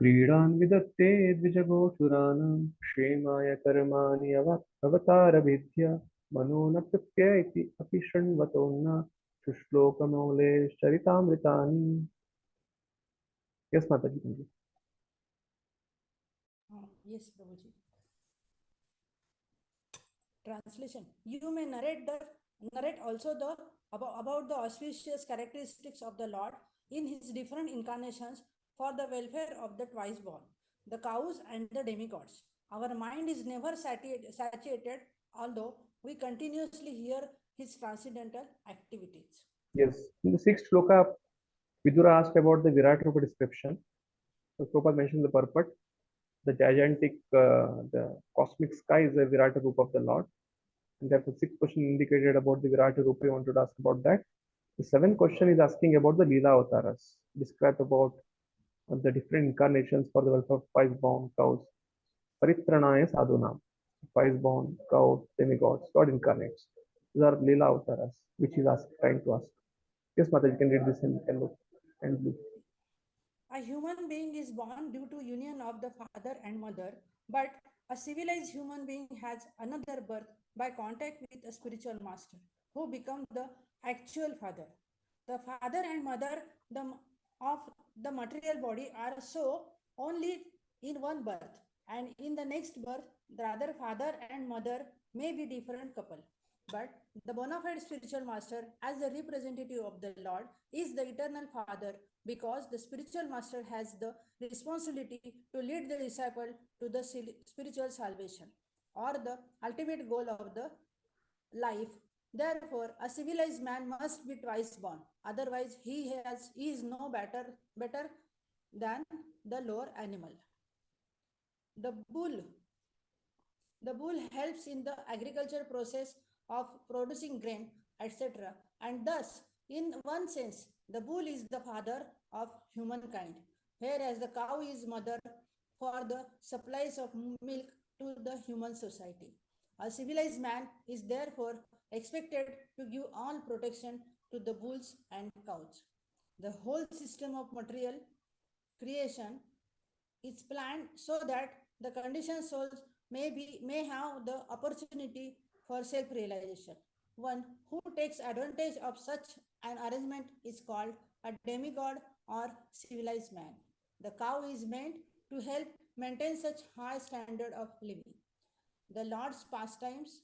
क्रीडान् विदत्ते द्विजगोचुराणां क्षेमाय कर्माणि अवतारभिद्य मनो न तृप्य इति अपि शृण्वतोऽन्ना शुश्लोकमौलेश्चरितामृतानि. Yes, Mataji, thank you. Yes, Prabhuji. Translation. You may narrate also about the auspicious characteristics of the Lord in his different incarnations for the welfare of the twice born, the cows and the demigods. Our mind is never satiated, although we continuously hear his transcendental activities. Yes, in the sixth shloka, Vidura asked about the Virat Rupa description. So Prabhupada mentioned the purport. The gigantic, the cosmic sky is the Virat Rupa of the Lord. And therefore, sixth question indicated about the Virat Rupa. You wanted to ask about that. The seventh question is asking about the Leela Avataras. Describe about the different incarnations for the welfare of twice-born cows. Paritranaya sadhunam. Twice-born cows, demigods, God incarnates. These are Leela Avataras, which is trying to ask. Yes, Mata, you can read this and look and look. A human being is born due to union of the father and mother, but a civilized human being has another birth by contact with a spiritual master who become the actual father. The father and mother of the material body are so only in one birth, and in the next birth, the other father and mother may be different couple. But the bona fide spiritual master, as the representative of the Lord, is the eternal Father because the spiritual master has the responsibility to lead the disciple to the spiritual salvation or the ultimate goal of the life. Therefore, a civilized man must be twice born. Otherwise, he is no better than the lower animal. The bull the bull helps in the agriculture process of producing grain, etc. And thus, in one sense, the bull is the father of humankind, whereas the cow is mother for the supplies of milk to the human society. A civilized man is therefore expected to give all protection to the bulls and cows. The whole system of material creation is planned so that the conditioned souls may have the opportunity for self-realization. One who takes advantage of such an arrangement is called a demigod or civilized man. The cow is meant to help maintain such high standard of living. The Lord's pastimes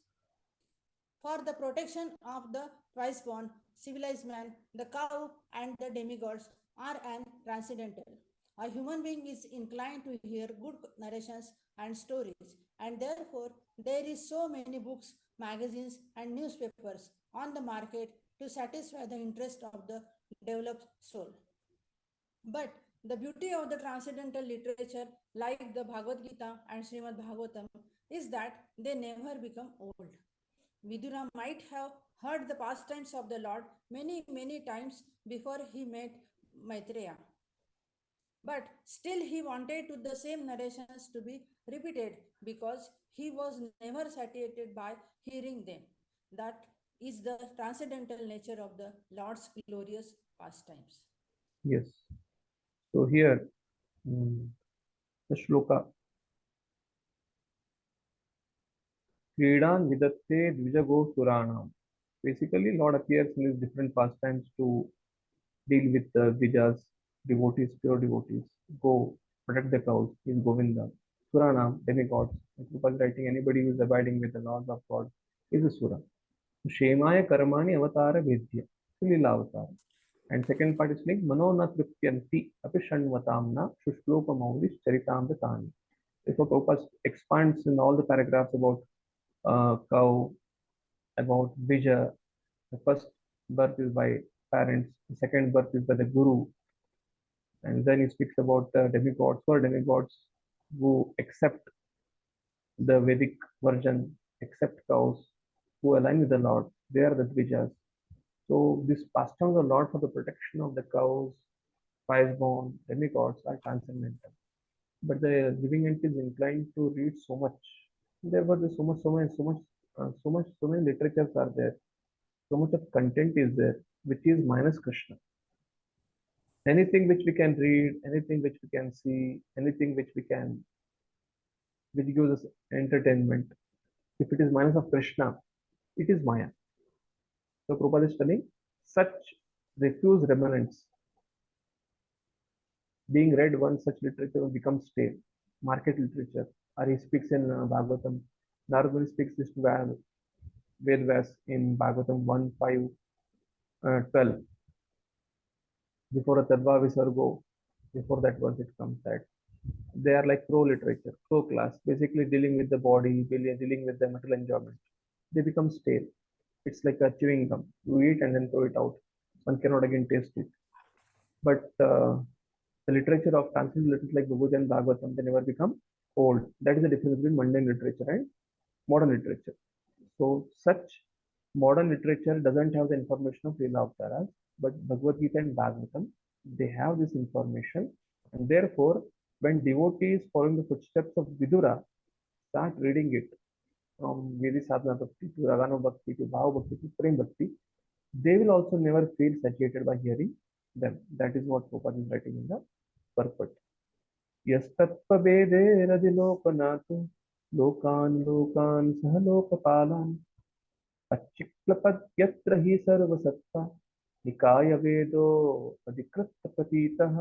for the protection of the twice-born civilized man, the cow and the demigods are an transcendental. A human being is inclined to hear good narrations and stories, and therefore there is so many books, magazines, and newspapers on the market to satisfy the interest of the developed soul. But the beauty of the transcendental literature, like the Bhagavad Gita and Srimad Bhagavatam, is that they never become old. Vidura might have heard the pastimes of the Lord many, many times before he met Maitreya. But still, he wanted to the same narrations to be repeated because he was never satiated by hearing them. That is the transcendental nature of the Lord's glorious pastimes. Yes. So here, the shloka Kridan Vidatte Dvijago Suranam. Basically, Lord appears in his different pastimes to deal with the Vijas, devotees, pure devotees. Go, protect the cows, is Govinda. Suranam, demigods. Prabhupada is writing anybody who is abiding with the laws of God is a Sura. Shemaya Karmani Avatara Vedya. Lila Avatar. And second part is like Mano na tripyanti apishanvatamna shushloka maulis charitamritani. Therefore, Prabhupada expands in all the paragraphs about cow, about Vija. The first birth is by parents, the second birth is by the Guru, and then he speaks about the demigods or demigods who accept the Vedic version, accept cows, who align with the Lord. They are the Dvijas. So this pastimes of the Lord for the protection of the cows, firstborn, demigods are transcendental. But the living entity is inclined to read so much. Therefore, there's so many literatures are there. So much of content is there, which is minus Krishna. Anything which we can read, anything which we can see, anything which gives us entertainment. If it is minus of Krishna, it is Maya. So Prabhupada is telling such refuse remnants being read once such literature will become stale, market literature. Or he speaks in Bhagavatam. Narada speaks this to Vedvas in Bhagavatam 1.5.12. Before a Tadva Visargo, before that verse it comes that they are like pro literature, pro class, basically dealing with the body, dealing with the material enjoyment. They become stale. It's like a chewing gum. You eat and then throw it out. One cannot again taste it. But the literature of transcendental literature like Bhagavad and Bhagavatam, they never become old. That is the difference between mundane literature and modern literature. So such modern literature doesn't have the information of Leela Avtaras, but Bhagavad Gita and Bhagavatam, they have this information, and therefore, when devotees following the footsteps of Vidura start reading it from Vedi Sadhana Bhakti to Ragana Bhakti to Bhava Bhakti to Prem Bhakti, they will also never feel satiated by hearing them. That is what Prabhupada is writing in the purport. Yastattvavederadilokanatu lokan lokan sahalokapalan Achikklapad hi sarvasatta nikaya vedo adhikrattapatitah.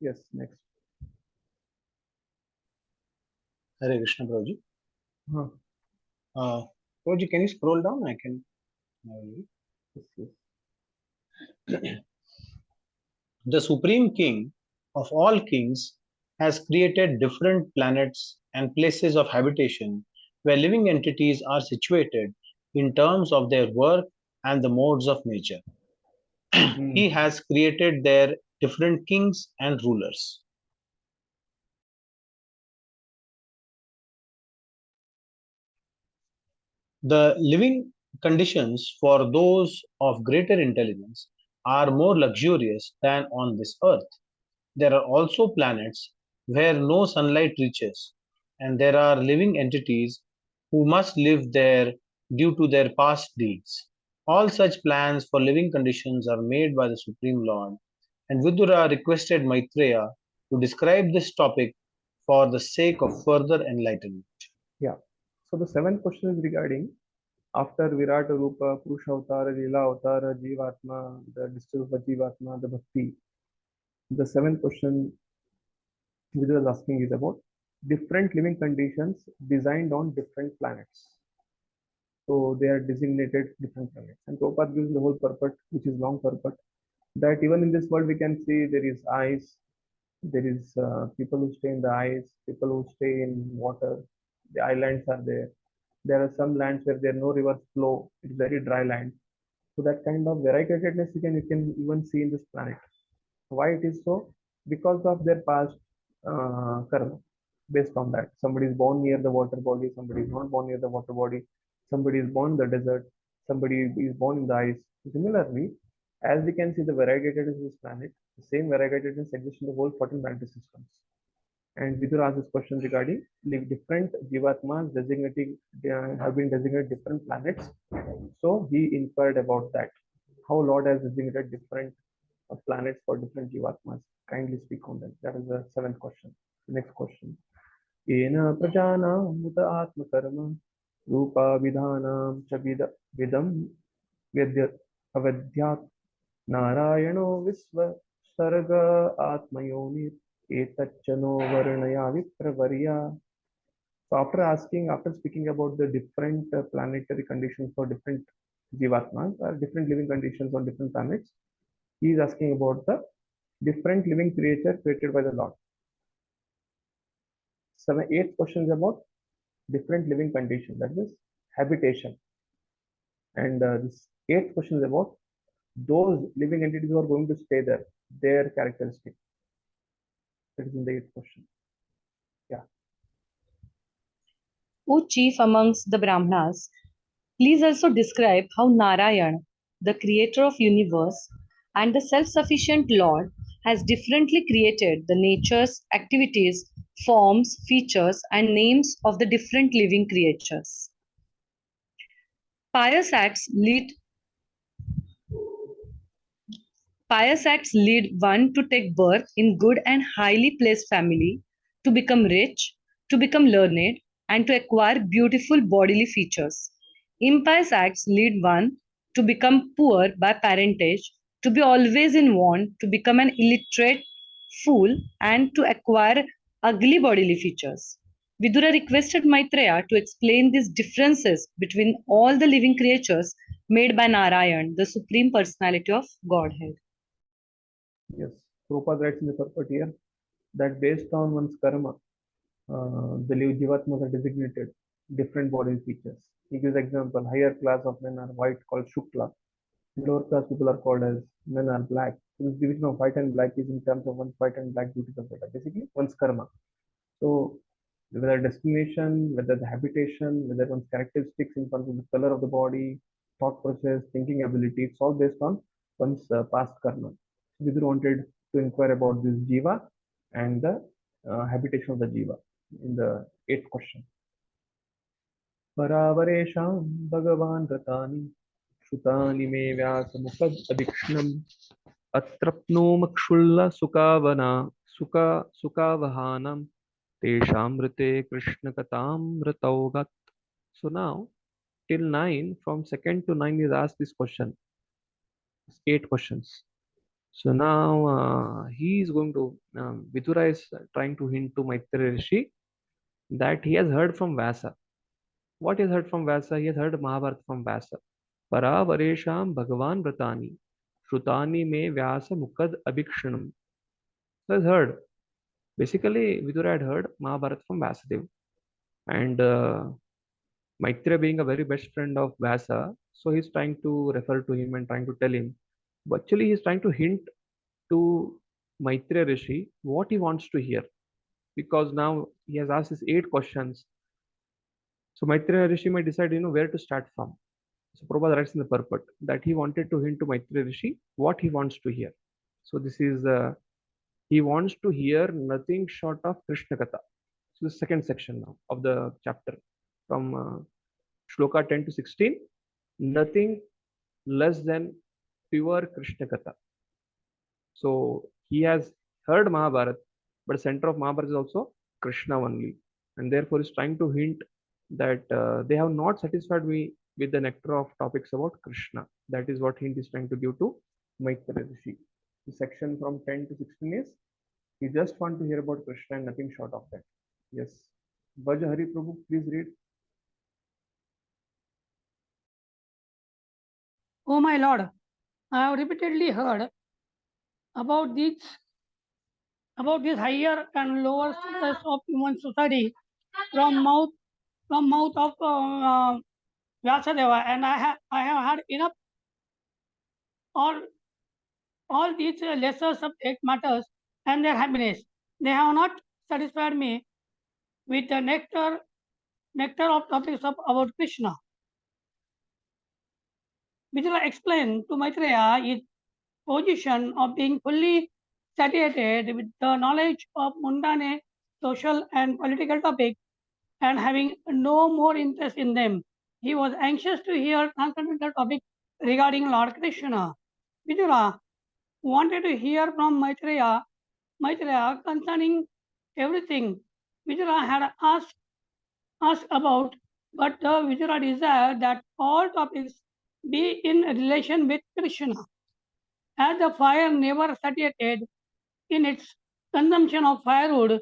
Yes, next. Hare Krishna Prabhuji. Huh. Prabhuji, can you scroll down? I can. Yes, yes. The Supreme King of all kings has created different planets and places of habitation where living entities are situated in terms of their work and the modes of nature. He has created their different kings and rulers. The living conditions for those of greater intelligence are more luxurious than on this earth. There are also planets where no sunlight reaches, and there are living entities who must live there due to their past deeds. All such plans for living conditions are made by the Supreme Lord, and Vidura requested Maitreya to describe this topic for the sake of further enlightenment. Yeah. So the seventh question is regarding after Virata Rupa, Purusha Avtara, Leela Avtara, Jivatma, the district of Jivatma, the Bhakti. The seventh question which I was asking is about different living conditions designed on different planets. So they are designated different planets. And Prabhupada gives the whole purport, which is long purport, that even in this world we can see there is ice, there is people who stay in the ice, people who stay in water, the islands are there. There are some lands where there are no rivers flow, it's very dry land. So that kind of variegatedness you can even see in this planet. Why it is so? Because of their past karma. based on that. Somebody is born near the water body, somebody is not born near the water body, somebody is born in the desert, somebody is born in the ice. Similarly, as we can see the variegatedness of this planet, the same variegatedness exists in the whole 14 planetary systems. And Vidura asked this question regarding the different Jivatmas designating have been designated different planets. So he inquired about that. How Lord has designated different planets for different Jivatmas. Kindly speak on that. That is the seventh question. The next question. Ena prajana muta atma karma rupa vidhanam cha vidam vedya avadyat narayano visva sarga atmayoni etachano varnaya vipravarya. So after speaking about the different planetary conditions for different jivatmas or different living conditions on different planets, he is asking about the different living creature created by the Lord. Eighth question is about different living conditions, that is habitation. And this eighth question is about those living entities who are going to stay there, their characteristics. That is in the eighth question. Yeah. O chief amongst the Brahmanas, please also describe how Narayan, the creator of universe and the self-sufficient Lord, has differently created the natures, activities, forms, features, and names of the different living creatures. Pious acts lead one to take birth in good and highly placed family, to become rich, to become learned, and to acquire beautiful bodily features. Impious acts lead one to become poor by parentage, to be always in want, to become an illiterate fool, and to acquire ugly bodily features. Vidura requested Maitreya to explain these differences between all the living creatures made by Narayan, the Supreme Personality of Godhead. Yes, Prabhupada writes in the purport here that based on one's karma, the Jivatmas are designated different body features. He gives example, higher class of men are white called Shukla, lower class people are called as men are black. So this division of white and black is in terms of one's white and black duties of the life, basically one's karma. So whether destination, whether the habitation, whether one's characteristics in terms of the color of the body, thought process, thinking ability, it's all based on one's past karma. So Vidura wanted to inquire about this jiva and the habitation of the jiva in the eighth question. Paravaresham Bhagavan Ratani Shutani me Vyasa Mukad Adikshnam Atrapnomakshulla Sukavahanam Teshamrite Krishna Katamrataugat. So now till 9, from 2nd to 9 is asked this question. 8 questions. So now he is going to, Vidura is trying to hint to Maitreya Rishi that he has heard from Vyasa. What he has heard from Vyasa? He has heard Mahabharata from Vyasa. Para Varesham Bhagavan Vratani Shrutani me Vyasa Mukad Abhikshanam. So he has heard. Basically, Vidura had heard Mahabharata from Vyasadeva. And Maitreya being a very best friend of Vyasa, so he's trying to refer to him and trying to tell him. But actually, he's trying to hint to Maitreya Rishi what he wants to hear. Because now he has asked his 8 questions. So Maitreya Rishi might decide, where to start from. So Prabhupada writes in the purport that he wanted to hint to Maitreya Rishi what he wants to hear. So this is, he wants to hear nothing short of Krishna Katha. So the second section now of the chapter from Shloka 10 to 16, nothing less than pure Krishna Katha. So he has heard Mahabharata, but center of Mahabharata is also Krishna only. And therefore is trying to hint that they have not satisfied me with the nectar of topics about Krishna. That is what hint is trying to give to Maitreya Rishi. The section from 10 to 16 is, he just want to hear about Krishna and nothing short of that. Yes. Vaja Hari Prabhu, please read. Oh my Lord, I have repeatedly heard about this higher and lower status of human society from mouth of Vyasadeva, and I have had enough all these lesser subject matters and their happiness. They have not satisfied me with the nectar of topics about Krishna. Vidura explained to Maitreya his position of being fully satiated with the knowledge of mundane, social, and political topics and having no more interest in them. He was anxious to hear transcendental topics regarding Lord Krishna. Vidura wanted to hear from Maitreya concerning everything Vidura had asked about, but Vidura desired that all topics be in relation with Krishna. As the fire never satiated in its consumption of firewood,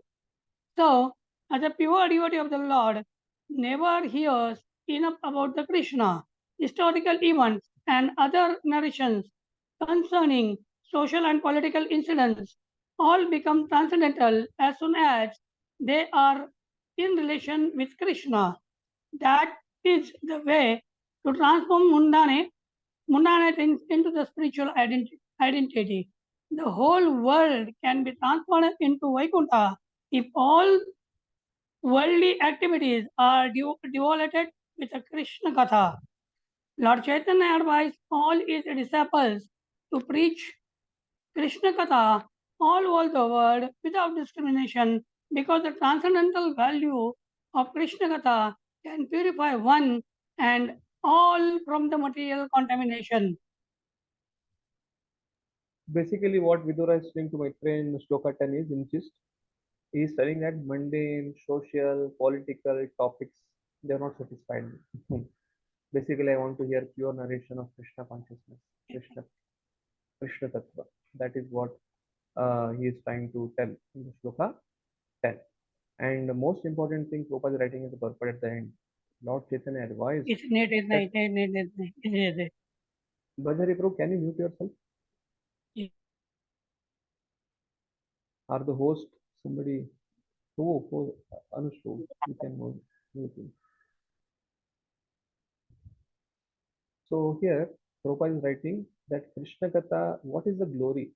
so as a pure devotee of the Lord never hears enough about the Krishna, historical events, and other narrations concerning social and political incidents all become transcendental as soon as they are in relation with Krishna. That is the way to transform mundane things into the spiritual identity. The whole world can be transformed into Vaikuntha if all worldly activities are devoted with a Krishna Katha. Lord Chaitanya advised all his disciples to preach Krishna Katha all over the world without discrimination because the transcendental value of Krishna Katha can purify one and all from the material contamination. Basically, what Vidura is saying to Maitreya in Shloka 10 is, in gist, he is telling that mundane, social, political topics, they are not satisfied. Basically, I want to hear pure narration of Krishna consciousness, Krishna Tattva. That is what he is trying to tell in the Shloka 10. And the most important thing Prabhupada is writing in the purport at the end. Lord Chaitanya advised. Bhajari Prabhu, can you mute yourself? Yeah. Are the host somebody? Who Anushru, you can mute him. So here, Prabhupada is writing that Krishna Katha, what is the glory?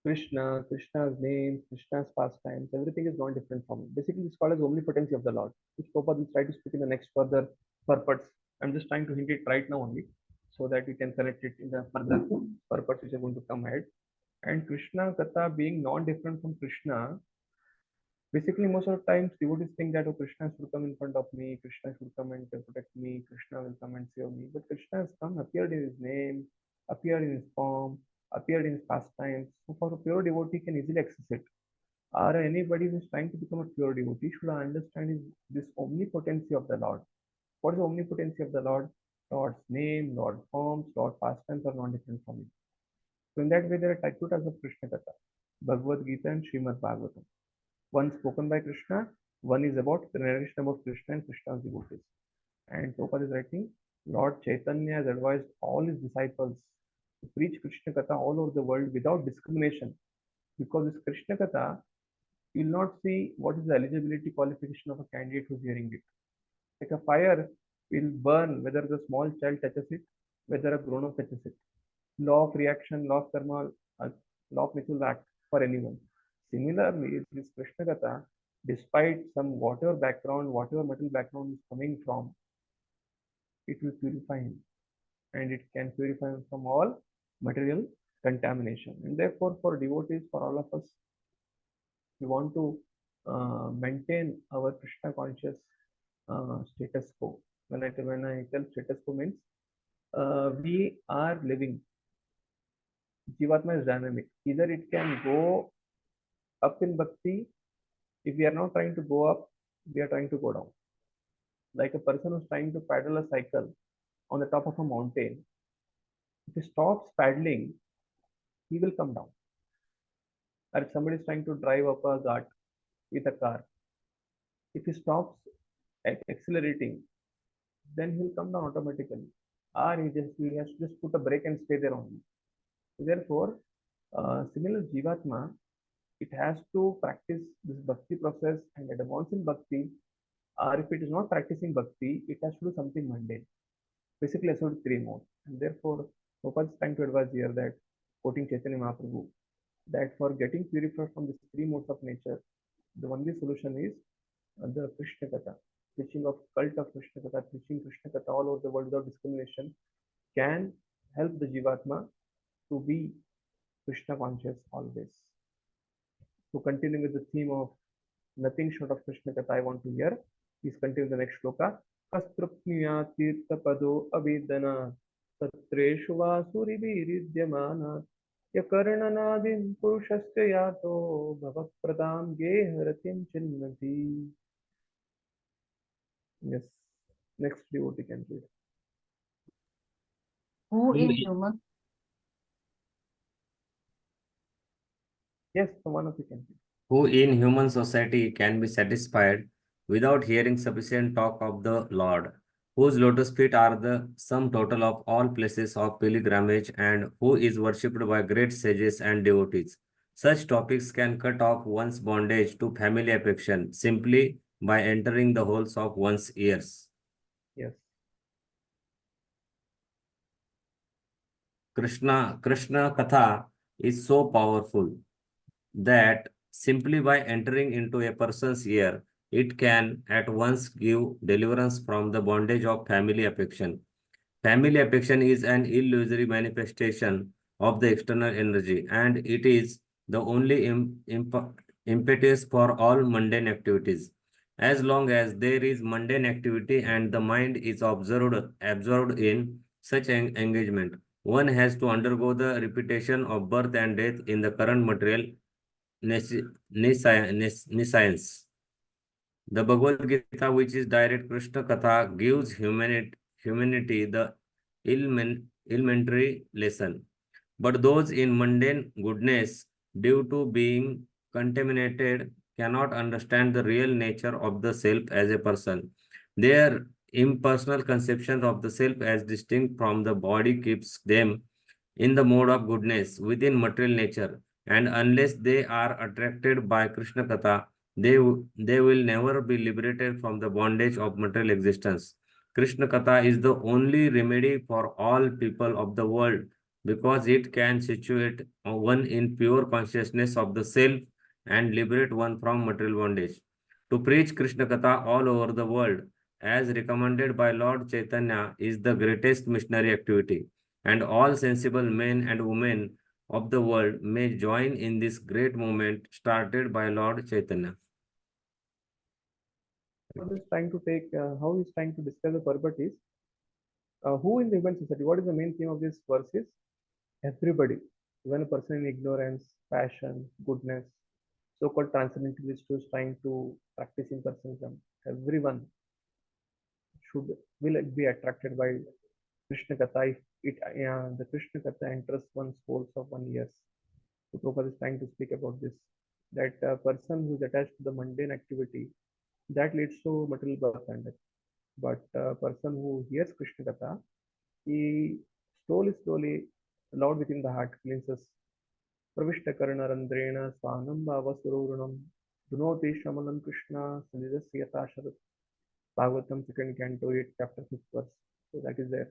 Krishna, Krishna's name, Krishna's pastimes, everything is not different from it. Basically, it's called as omnipotency of the Lord, which Prabhupada will try to speak in the next further purports. I'm just trying to hint it right now only, so that you can connect it in the further purports which are going to come ahead. And Krishna Katha being non-different from Krishna, basically most of the times devotees think that, oh, Krishna should come in front of me, Krishna should come and protect me, Krishna will come and save me. But Krishna has come, appeared in his name, appeared in his form, appeared in his pastimes. So for a pure devotee can easily access it. Or anybody who is trying to become a pure devotee should understand this omnipotency of the Lord. What is the omnipotency of the Lord? Lord's name, Lord's forms, Lord's pastimes are not different from it. So in that way, there are types of Krishna Katha, Bhagavad Gita and Srimad Bhagavatam. One spoken by Krishna, one is about the narration about Krishna and Krishna's devotees. And Prabhupada is writing, Lord Chaitanya has advised all his disciples to preach Krishna Katha all over the world without discrimination. Because this Krishna Katha, you will not see what is the eligibility qualification of a candidate who is hearing it. Like a fire will burn whether the small child touches it, whether a grown-up touches it. Law of reaction, law of karma, law of nature act for anyone. Similarly, this Krishna Katha, despite some whatever background, whatever material background is coming from, it will purify him, and it can purify him from all material contamination. And therefore, for devotees, for all of us, we want to maintain our Krishna conscious status quo. When I tell status quo means we are living. Jivatma is dynamic. Either it can go up in bhakti. If we are not trying to go up, we are trying to go down. Like a person who's trying to paddle a cycle on the top of a mountain. If he stops paddling, he will come down. Or if somebody is trying to drive up a ghat with a car, if he stops accelerating, then he'll come down automatically. Or he has to just put a brake and stay there only. So therefore, similar Jivatma, it has to practice this bhakti process and advance in bhakti. Or if it is not practicing bhakti, it has to do something mundane. Basically, as of 3 modes. And therefore, Prabhupada is trying to advise here that, quoting Chaitanya Mahaprabhu, that for getting purified from these 3 modes of nature, The only solution is the Krishna Katha. Preaching of cult of Krishna Katha, preaching Krishna Katha all over the world without discrimination can help the Jivatma to be Krishna conscious always. To continue with the theme of nothing short of Krishna Katha I want to hear, please continue the next shloka. Kastrupniya tirtha pado avedana तत्रेषु वासुरिभिरिद्यमानात् यकर्णनादिं पुरुषस्य यातो भवप्रदां गेहरतिं चिन्नति. Yes, next devotee can read. Who Who in i- human Yes, so one of you can read. Who in human society can be satisfied without hearing sufficient talk of the Lord, whose lotus feet are the sum total of all places of pilgrimage, and who is worshipped by great sages and devotees. Such topics can cut off one's bondage to family affection simply by entering the holes of one's ears. Yes. Krishna Katha is so powerful that simply by entering into a person's ear, it can at once give deliverance from the bondage of family affection. Family affection is an illusory manifestation of the external energy, and it is the only impetus for all mundane activities. As long as there is mundane activity and the mind is absorbed in such an engagement, one has to undergo the repetition of birth and death in the current material nescience. The Bhagavad Gita, which is direct Krishna Katha, gives humanity the elementary lesson. But those in mundane goodness, due to being contaminated, cannot understand the real nature of the self as a person. Their impersonal conception of the self as distinct from the body keeps them in the mode of goodness within material nature, and unless they are attracted by Krishna Katha, they will never be liberated from the bondage of material existence. Krishna Katha is the only remedy for all people of the world because it can situate one in pure consciousness of the self and liberate one from material bondage. To preach Krishna Katha all over the world, as recommended by Lord Chaitanya, is the greatest missionary activity, and all sensible men and women of the world may join in this great movement started by Lord Chaitanya. What is trying to take, how he's trying to discuss the purpose is, who in the human society, what is the main theme of this verse is, everybody, even a person in ignorance, passion, goodness, so-called transcendentalist who is trying to practice impersonalism, everyone will be attracted by Krishna Katha if the Krishna Katha enters one's souls of 1 year. So Prabhupada is trying to speak about this, that a person who is attached to the mundane activity, that leads to material birth and death. But a person who hears Krishna Katha, he slowly, loud within the heart, cleanses. Pravishta karna randrena svanam bhava sururnam dunoti shamalam Krishna salidasya tasharat. Bhagavatam 2nd canto 8 chapter 5th verse. So that is there.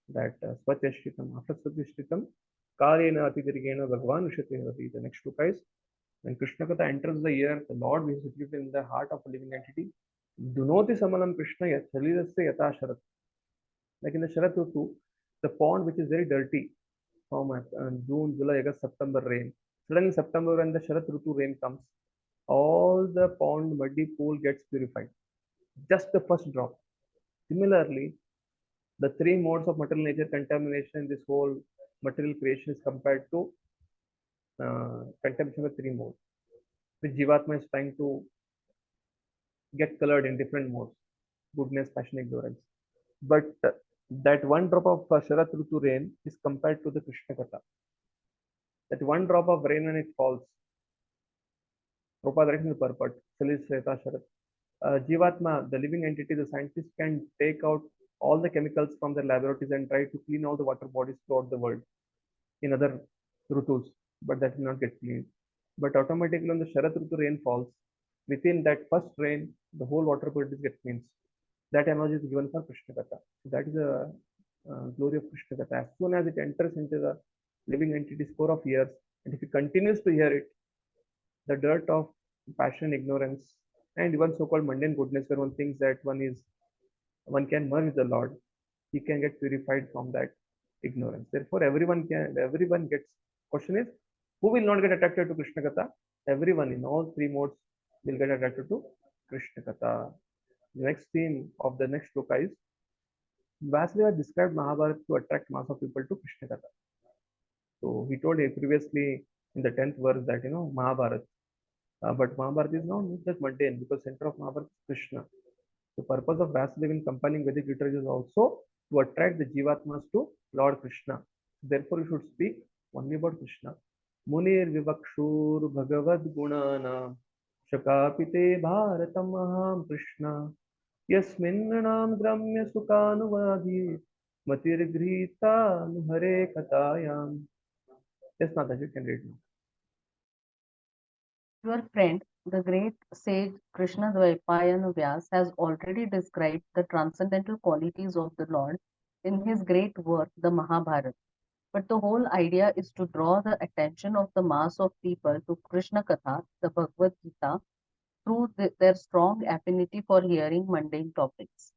That Swachashritam, after Swachashritam, Karyena Atidirgena Bhagavan Ushate Hari. The next shloka is, when Krishna Katha enters the ear, the Lord is situated in the heart of a living entity. Dunoti Samalam Krishna Yachalidasya Yata Sharat. Like in the Sharat Rutu, the pond which is very dirty from June, July, August, September rain. Suddenly September when the Sharat Rutu rain comes, all the pond muddy pool gets purified. Just the first drop. Similarly, the three modes of material nature contamination in this whole material creation is compared to contamination of three modes, which Jivatma is trying to get colored in different modes, goodness, passion, ignorance. But that one drop of Sharat Rutu rain is compared to the Krishna Katha. That one drop of rain when it falls, Prabhupada writes in the purport, Sharat. Jivatma, the living entity, the scientist can take out all the chemicals from their laboratories and try to clean all the water bodies throughout the world in other Rutus, but that will not get cleaned. But automatically when the Sharat Rutu rain falls, within that first rain, the whole water bodies get cleansed. That analogy is given for Krishna Katha. That is the glory of Krishna Katha. As soon as it enters into the living entity's core of years, and if it continues to hear it, the dirt of passion, ignorance, and even so-called mundane goodness, where one thinks that one can merge with the Lord, he can get purified from that ignorance. Therefore, everyone gets. Question is, who will not get attracted to Krishna Katha? Everyone in all three modes will get attracted to Krishna Katha. The next theme of the next shloka is Vasudeva described Mahabharata to attract mass of people to Krishna Katha. So he told previously in the 10th verse that Mahabharata, but Mahabharata is not just mundane because center of Mahabharata is Krishna. The purpose of Vasudeva in compiling Vedic literature is also to attract the Jivatmas to Lord Krishna. Therefore, you should speak only about Krishna. Munir Vivakshur Bhagavad Gunana Shakapite Bharatam Aham Krishna Yasminnanam Gramya Sukhanuvadi Matir Grita Hare Katayam. Yes, Nataji, you can read now. Your friend, the great sage Krishna Dvaipayana Vyas, has already described the transcendental qualities of the Lord in his great work, the Mahabharata. But the whole idea is to draw the attention of the mass of people to Krishna Katha, the Bhagavad Gita, through their strong affinity for hearing mundane topics.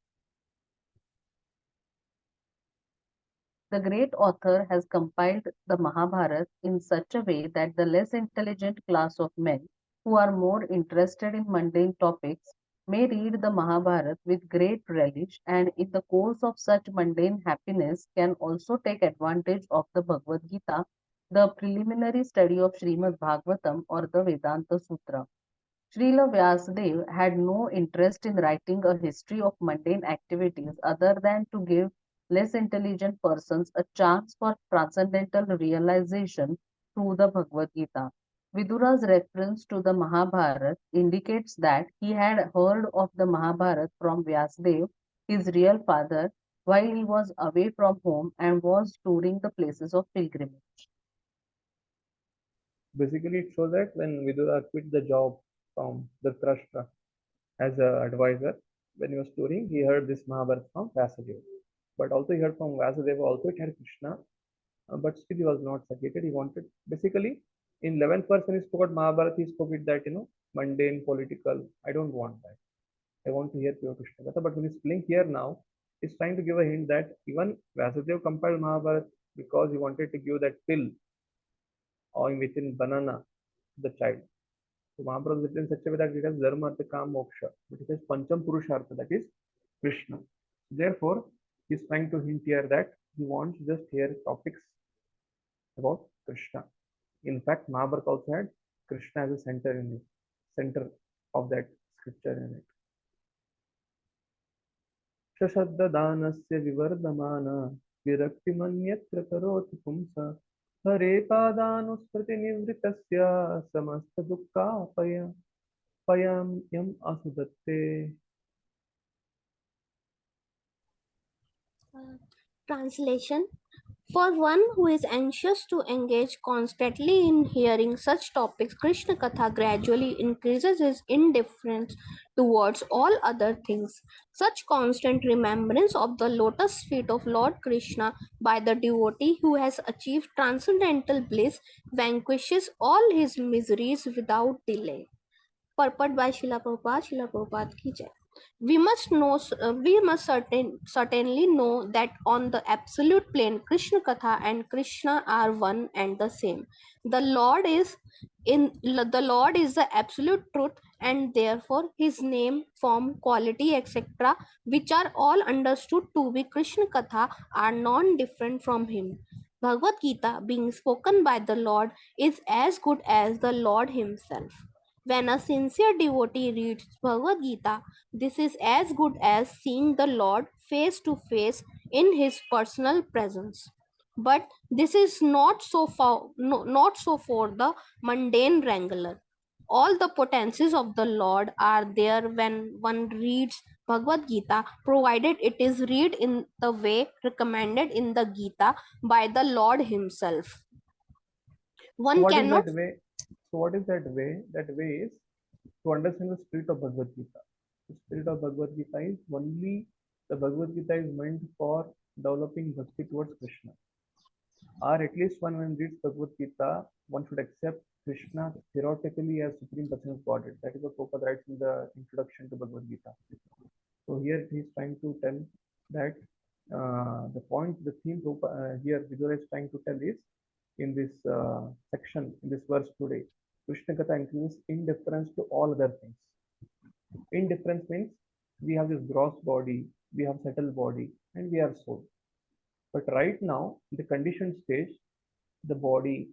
The great author has compiled the Mahabharata in such a way that the less intelligent class of men who are more interested in mundane topics may read the Mahabharata with great relish and in the course of such mundane happiness can also take advantage of the Bhagavad Gita, the preliminary study of Srimad Bhagavatam or the Vedanta Sutra. Srila Vyasadeva had no interest in writing a history of mundane activities other than to give less intelligent persons a chance for transcendental realization through the Bhagavad Gita. Vidura's reference to the Mahabharata indicates that he had heard of the Mahabharata from Vyasadeva, his real father, while he was away from home and was touring the places of pilgrimage. Basically, it shows that when Vidura quit the job from Dhritarashtra as an advisor, when he was touring, he heard this Mahabharata from Vyasadeva. But also he heard from Vasudeva, also it had Krishna, but still he was not satisfied. He wanted, basically, in 11th verse when he spoke about Mahabharata, he spoke with that, mundane, political. I don't want that. I want to hear pure Krishna Katha. But when he's playing here now, he's trying to give a hint that even Vasudeva compiled Mahabharata because he wanted to give that pill or within banana to the child. So Mahabharata is written in such a way that it has Dharma, Artha, Kama, Moksha. But it has Pancham Purushartha, that is Krishna. Therefore, he's trying to hint here that he wants just hear topics about Krishna. In fact, Mahabharata also had Krishna as a center of that scripture in it. Shashaddanasya vivardhamana viraktimanyatra karoti pumsa hare padanusprati nivritasya samasta dukkha payam yam asudatte. Translation. For one who is anxious to engage constantly in hearing such topics, Krishna Katha gradually increases his indifference towards all other things. Such constant remembrance of the lotus feet of Lord Krishna by the devotee who has achieved transcendental bliss vanquishes all his miseries without delay. Purport by Srila Prabhupada ki jai. We must certainly know that on the absolute plane, Krishna Katha and Krishna are one and the same. The Lord is the absolute truth, and therefore his name, form, quality, etc., which are all understood to be Krishna Katha, are non-different from him. Bhagavad Gita, being spoken by the Lord, is as good as the Lord himself. When a sincere devotee reads Bhagavad Gita, this is as good as seeing the Lord face to face in his personal presence. But this is not so for the mundane wrangler. All the potencies of the Lord are there when one reads Bhagavad Gita, provided it is read in the way recommended in the Gita by the Lord himself. One What is cannot. that way? So what is that way? That way is to understand the spirit of Bhagavad Gita. The spirit of Bhagavad Gita is only the Bhagavad Gita is meant for developing bhakti towards Krishna. Or at least when reads Bhagavad Gita, one should accept Krishna theoretically as Supreme Personal Godhead. That is what Prabhupada writes in the introduction to Bhagavad Gita. So here he is trying to tell that the theme here Vidura is trying to tell is in this section, in this verse today, Krishna Katha includes indifference to all other things. Indifference means we have this gross body, we have subtle body, and we have soul. But right now, in the conditioned stage, the body,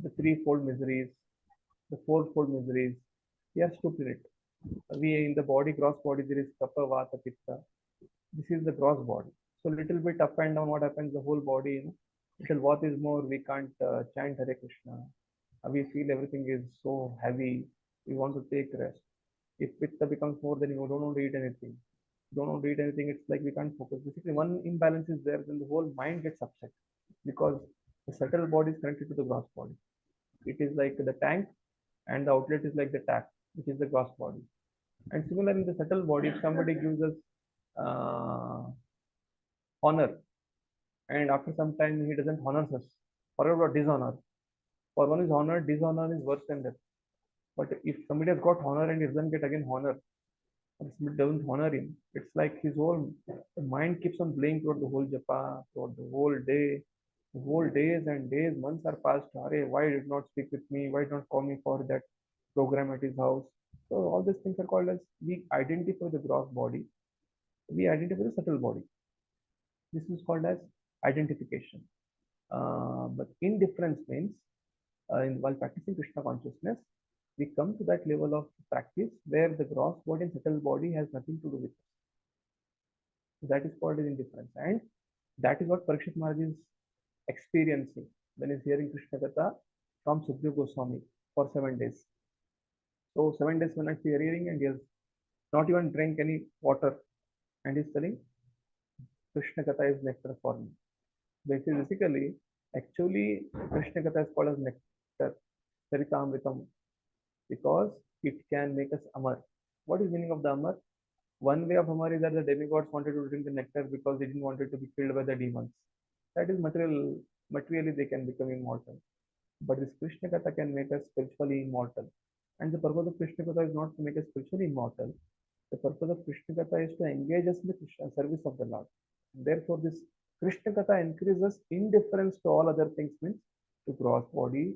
the threefold miseries, the fourfold miseries, we are stupid in it. We in the body, gross body, there is kapha, vata, pitta. This is the gross body. So little bit up and down, what happens? The whole body, little what is more, we can't chant Hare Krishna. We feel everything is so heavy. We want to take rest. If pitta becomes more, then you don't want to eat anything. Don't want to eat anything. It's like we can't focus. Basically, one imbalance is there, then the whole mind gets upset because the subtle body is connected to the gross body. It is like the tank, and the outlet is like the tap, which is the gross body. And similarly, in the subtle body, if somebody gives us honor, and after some time he doesn't honor us, or about dishonor. For one is honor, dishonor is worse than that. But if somebody has got honor and he doesn't get again honor, or somebody doesn't honor him, it's like his whole mind keeps on playing throughout the whole japa, throughout the whole day. The whole days and days, months are passed. Why did not speak with me? Why did not call me for that program at his house? So all these things are called as we identify the gross body, we identify the subtle body. This is called as identification. But indifference means while practicing Krishna consciousness, we come to that level of practice where the gross body and subtle body has nothing to do with it. So that is called as indifference. And that is what Parikshit Maharaj is experiencing when he's hearing Krishna Katha from Sukadeva Goswami for 7 days. So 7 days when actually hearing, and he has not even drank any water, and he's telling Krishna Katha is nectar for me. Basically, actually, Krishna Katha is called as nectar, Charitamritam, because it can make us Amar. What is the meaning of the Amar? One way of Amar is that the demigods wanted to drink the nectar because they didn't want it to be killed by the demons. That is materially they can become immortal. But this Krishna Katha can make us spiritually immortal. And the purpose of Krishna Katha is not to make us spiritually immortal. The purpose of Krishna Katha is to engage us in the Krishna service of the Lord. And therefore, this Krishna Katha increases indifference to all other things, means to gross body,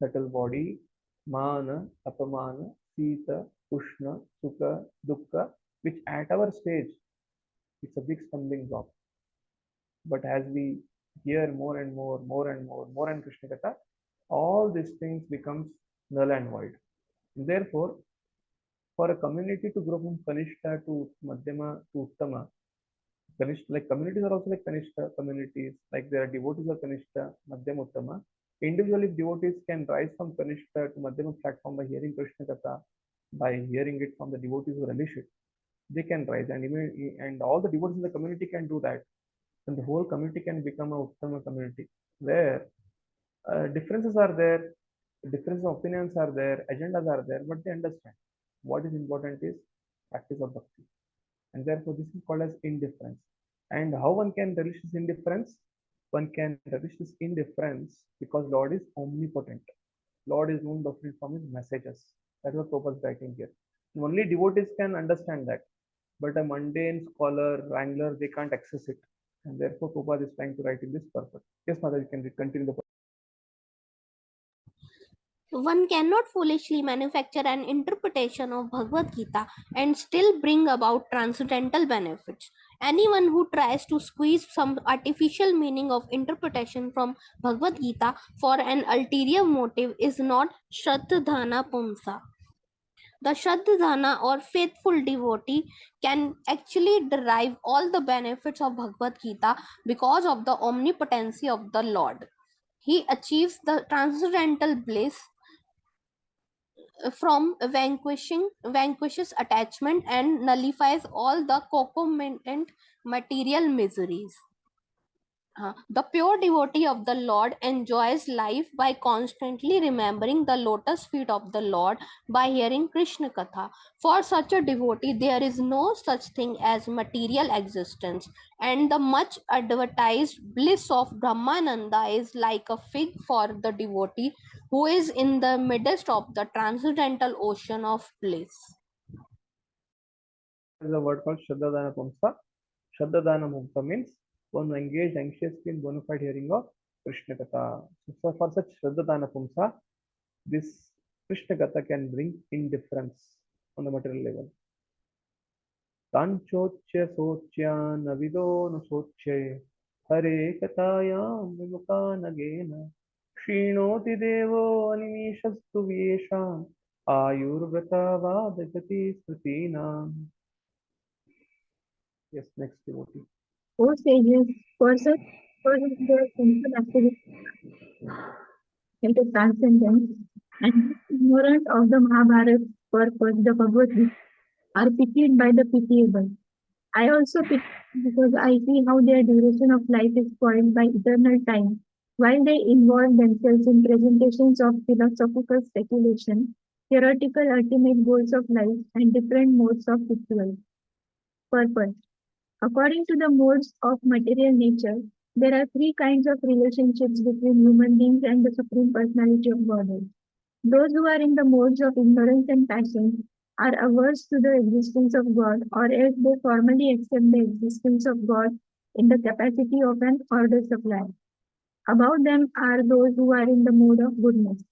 subtle body, mana, apamana, sita, ushna, sukha, dukkha, which at our stage, it's a big stumbling block. But as we hear more and more and Krishna Katha, all these things becomes null and void. And therefore, for a community to grow from Kanishta to Madhyama to Uttama, like communities are also like Kanishta communities, like there are devotees of Kanishta, Madhyama, Uttama. Individually, devotees can rise from Kanishta to Madhyama platform by hearing Krishna Katha, by hearing it from the devotees who relish it. They can rise, and all the devotees in the community can do that. And the whole community can become a Uttama community, where differences are there, difference of opinions are there, agendas are there, but they understand. What is important is practice of bhakti. And therefore, this is called as indifference. And how one can relish this indifference? One can relish this indifference because Lord is omnipotent. Lord is known different from his messages. That's what Prabhupada is writing here. And only devotees can understand that. But a mundane scholar, wrangler, they can't access it. And therefore, Prabhupada is trying to write in this purpose. Yes, Mother, you can continue the purpose. One cannot foolishly manufacture an interpretation of Bhagavad Gita and still bring about transcendental benefits. Anyone who tries to squeeze some artificial meaning of interpretation from Bhagavad Gita for an ulterior motive is not Shraddhana Pumsa. The Shraddhana or faithful devotee can actually derive all the benefits of Bhagavad Gita because of the omnipotency of the Lord. He achieves the transcendental bliss from vanquishes attachment and nullifies all the concomitant material miseries. The pure devotee of the Lord enjoys life by constantly remembering the lotus feet of the Lord by hearing Krishna Katha. For such a devotee, there is no such thing as material existence, and the much advertised bliss of Brahmananda is like a fig for the devotee who is in the midst of the transcendental ocean of bliss. There is a word called Shraddadana Pumsa. Shraddadana Pumsa means one engaged anxiously in bona fide hearing of Krishna Katha. So for such Shraddadana Pumsa, this Krishna Katha can bring indifference on the material level. Tanchochya sochya navido no sochye hare katayam vimukanagena shinoti devo animishastu vyesham ayurvata vadagati srutinam. Yes, next devotee. O sages, persons their sensual activity into transcendence and ignorant of the Mahabharat purpose, the Bhagavad Gita, are pitied by the pitiable. I also pity because I see how their duration of life is spoiled by eternal time, while they involve themselves in presentations of philosophical speculation, theoretical ultimate goals of life, and different modes of ritual. Purpose. According to the modes of material nature, there are three kinds of relationships between human beings and the Supreme Personality of Godhead. Those who are in the modes of ignorance and passion are averse to the existence of God, or else they formally accept the existence of God in the capacity of an order supply. Above them are those who are in the mode of goodness.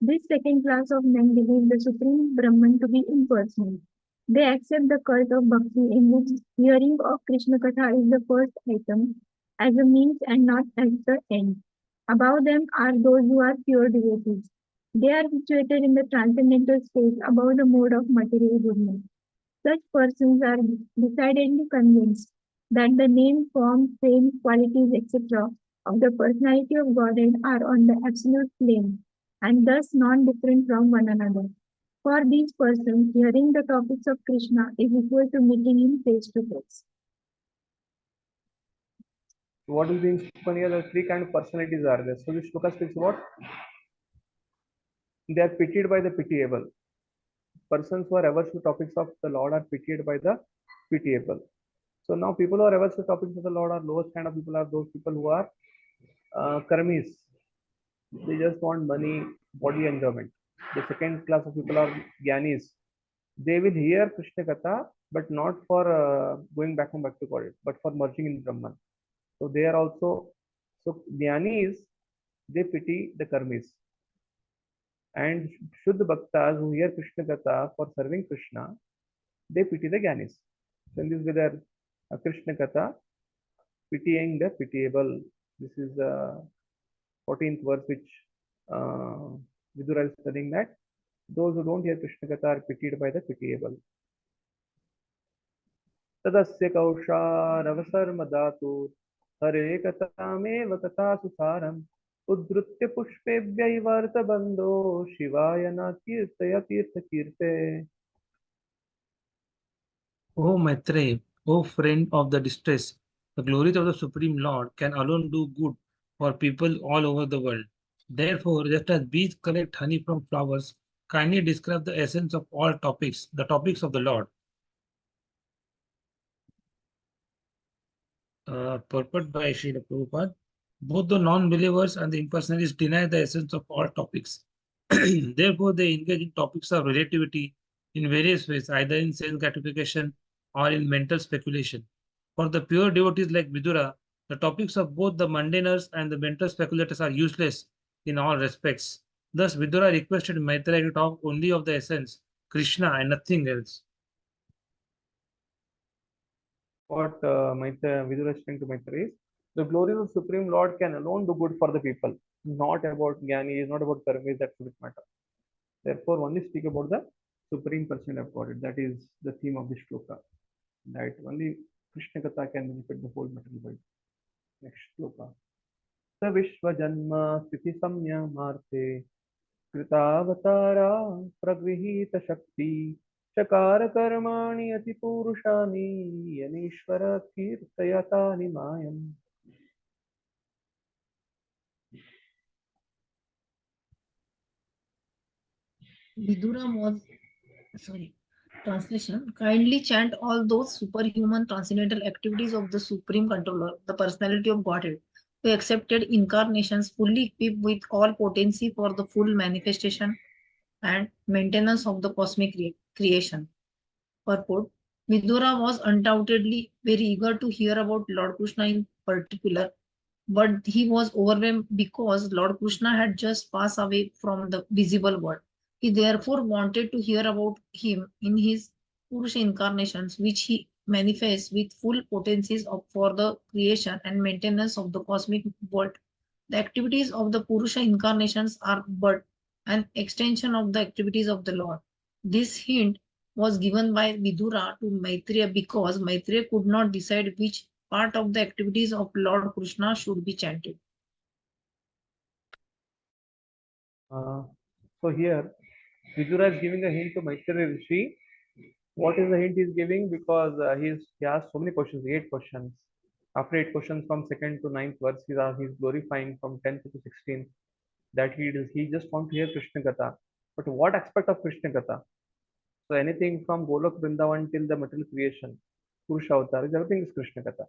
This second class of men believe the Supreme Brahman to be impersonal. They accept the cult of bhakti in which hearing of Krishna Katha is the first item as a means and not as the end. Above them are those who are pure devotees. They are situated in the transcendental space above the mode of material goodness. Such persons are decidedly convinced that the name, form, fame, qualities, etc. of the personality of Godhead are on the absolute plane and thus non-different from one another. For these persons, hearing the topics of Krishna is equal to meeting him face to face. What is being spoken here? The three kind of personalities are there. So this shloka speaks about they are pitied by the pitiable. Persons who are averse to topics of the Lord are pitied by the pitiable. So now people who are averse to topics of the Lord are lowest kind of people are those people who are karmis. They just want money, body enjoyment. The second class of people are jnanis. They will hear Krishna Katha, but not for going back home back to God, but for merging in Brahman. So they are also, so jnanis, they pity the karmis. And Shuddha Bhaktas who hear Krishna Katha for serving Krishna, they pity the jnanis. So in this way, they are Krishna Katha pitying the pitiable. This is the 14th verse which Vidura is studying that those who don't hear Krishna Katha are pitied by the pitiable. Tadasya kausharavasarmadatu hare katamev kathasu saram udrutya pushpebhyaivarta bando shivaya na kirtaya tirtha kirte. O Maitreya, O friend of the distress, the glories of the Supreme Lord can alone do good for people all over the world. Therefore, just as bees collect honey from flowers, kindly describe the essence of all topics, the topics of the Lord. Purport by Srila Prabhupada. Both the non-believers and the impersonalists deny the essence of all topics. Therefore, they engage in topics of relativity in various ways, either in sense gratification or in mental speculation. For the pure devotees like Vidura, the topics of both the mundaners and the mental speculators are useless in all respects. Thus, Vidura requested Maitreya to talk only of the essence, Krishna, and nothing else. What Vidura is saying to Maitreya is the glories of Supreme Lord can alone do good for the people, not about jnanis, not about karmis, that should matter. Therefore, only speak about the Supreme Person of God. That is the theme of this shloka. That only Krishna Katha can benefit the whole material world. Next shloka. Sa Vishwajanma Sthiti Samya Marte Kritavatara Pragvihita Shakti Chakara Karmani Ati Purushani Yanishvara Kirtayatani Mayam. Vidura was, translation, kindly chant all those superhuman transcendental activities of the Supreme Controller, the personality of Godhead, who accepted incarnations fully equipped with all potency for the full manifestation and maintenance of the cosmic creation. Purport: Vidura was undoubtedly very eager to hear about Lord Krishna in particular, but he was overwhelmed because Lord Krishna had just passed away from the visible world. He therefore wanted to hear about him in his Purusha incarnations, which he manifests with full potencies for the creation and maintenance of the cosmic world. The activities of the Purusha incarnations are but an extension of the activities of the Lord. This hint was given by Vidura to Maitreya because Maitreya could not decide which part of the activities of Lord Krishna should be chanted. So here, Vidura is giving a hint to Maitreya Rishi. What is the hint he's giving? Because he asked so many questions, 8 questions. After 8 questions from 2nd to 9th verse, he's glorifying from 10th to 16th that he just want to hear Krishna Katha. But what aspect of Krishna Katha? So anything from Golok Vrindavan till the material creation, Purusha Avatar, everything is Krishna Katha.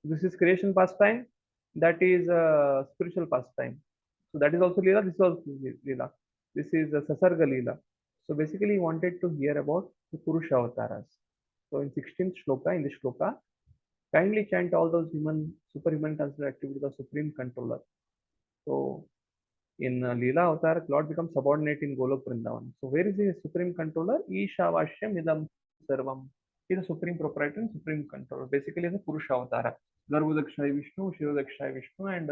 This is creation pastime, that is spiritual pastime. So that is also Leela, this is also Leela. This is Sasarga Leela. So basically he wanted to hear about the Purusha Avataras. So in 16th shloka, in this shloka, kindly chant all those superhuman considered activities of Supreme Controller. So in Leela Avatar, Lord becomes subordinate in Golok Vrindavan. So where is the Supreme Controller? Ishavashyam Idam Sarvam. He is the Supreme Proprietor and Supreme Controller. Basically, is a Purusha Avatara. Garbhodakshaya Vishnu, Shirodakshaya Vishnu, and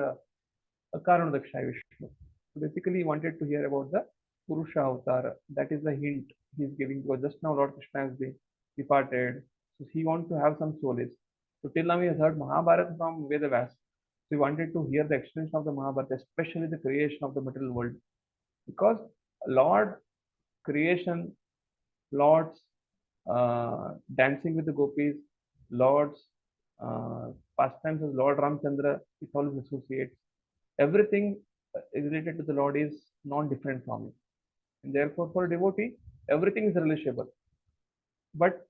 Karanodakshaya Vishnu. So basically, he wanted to hear about the Purusha Avatara. That is the hint he is giving, because just now Lord Krishna has been departed. So he wants to have some solace. So till now he has heard Mahabharata from Vedavas. So he wanted to hear the extension of the Mahabharata, especially the creation of the material world. Because Lord creation, Lord's dancing with the gopis, Lord's pastimes as Lord Ramchandra, it always associates. Everything related to the Lord is non different from it. And therefore, for a devotee, everything is relishable. But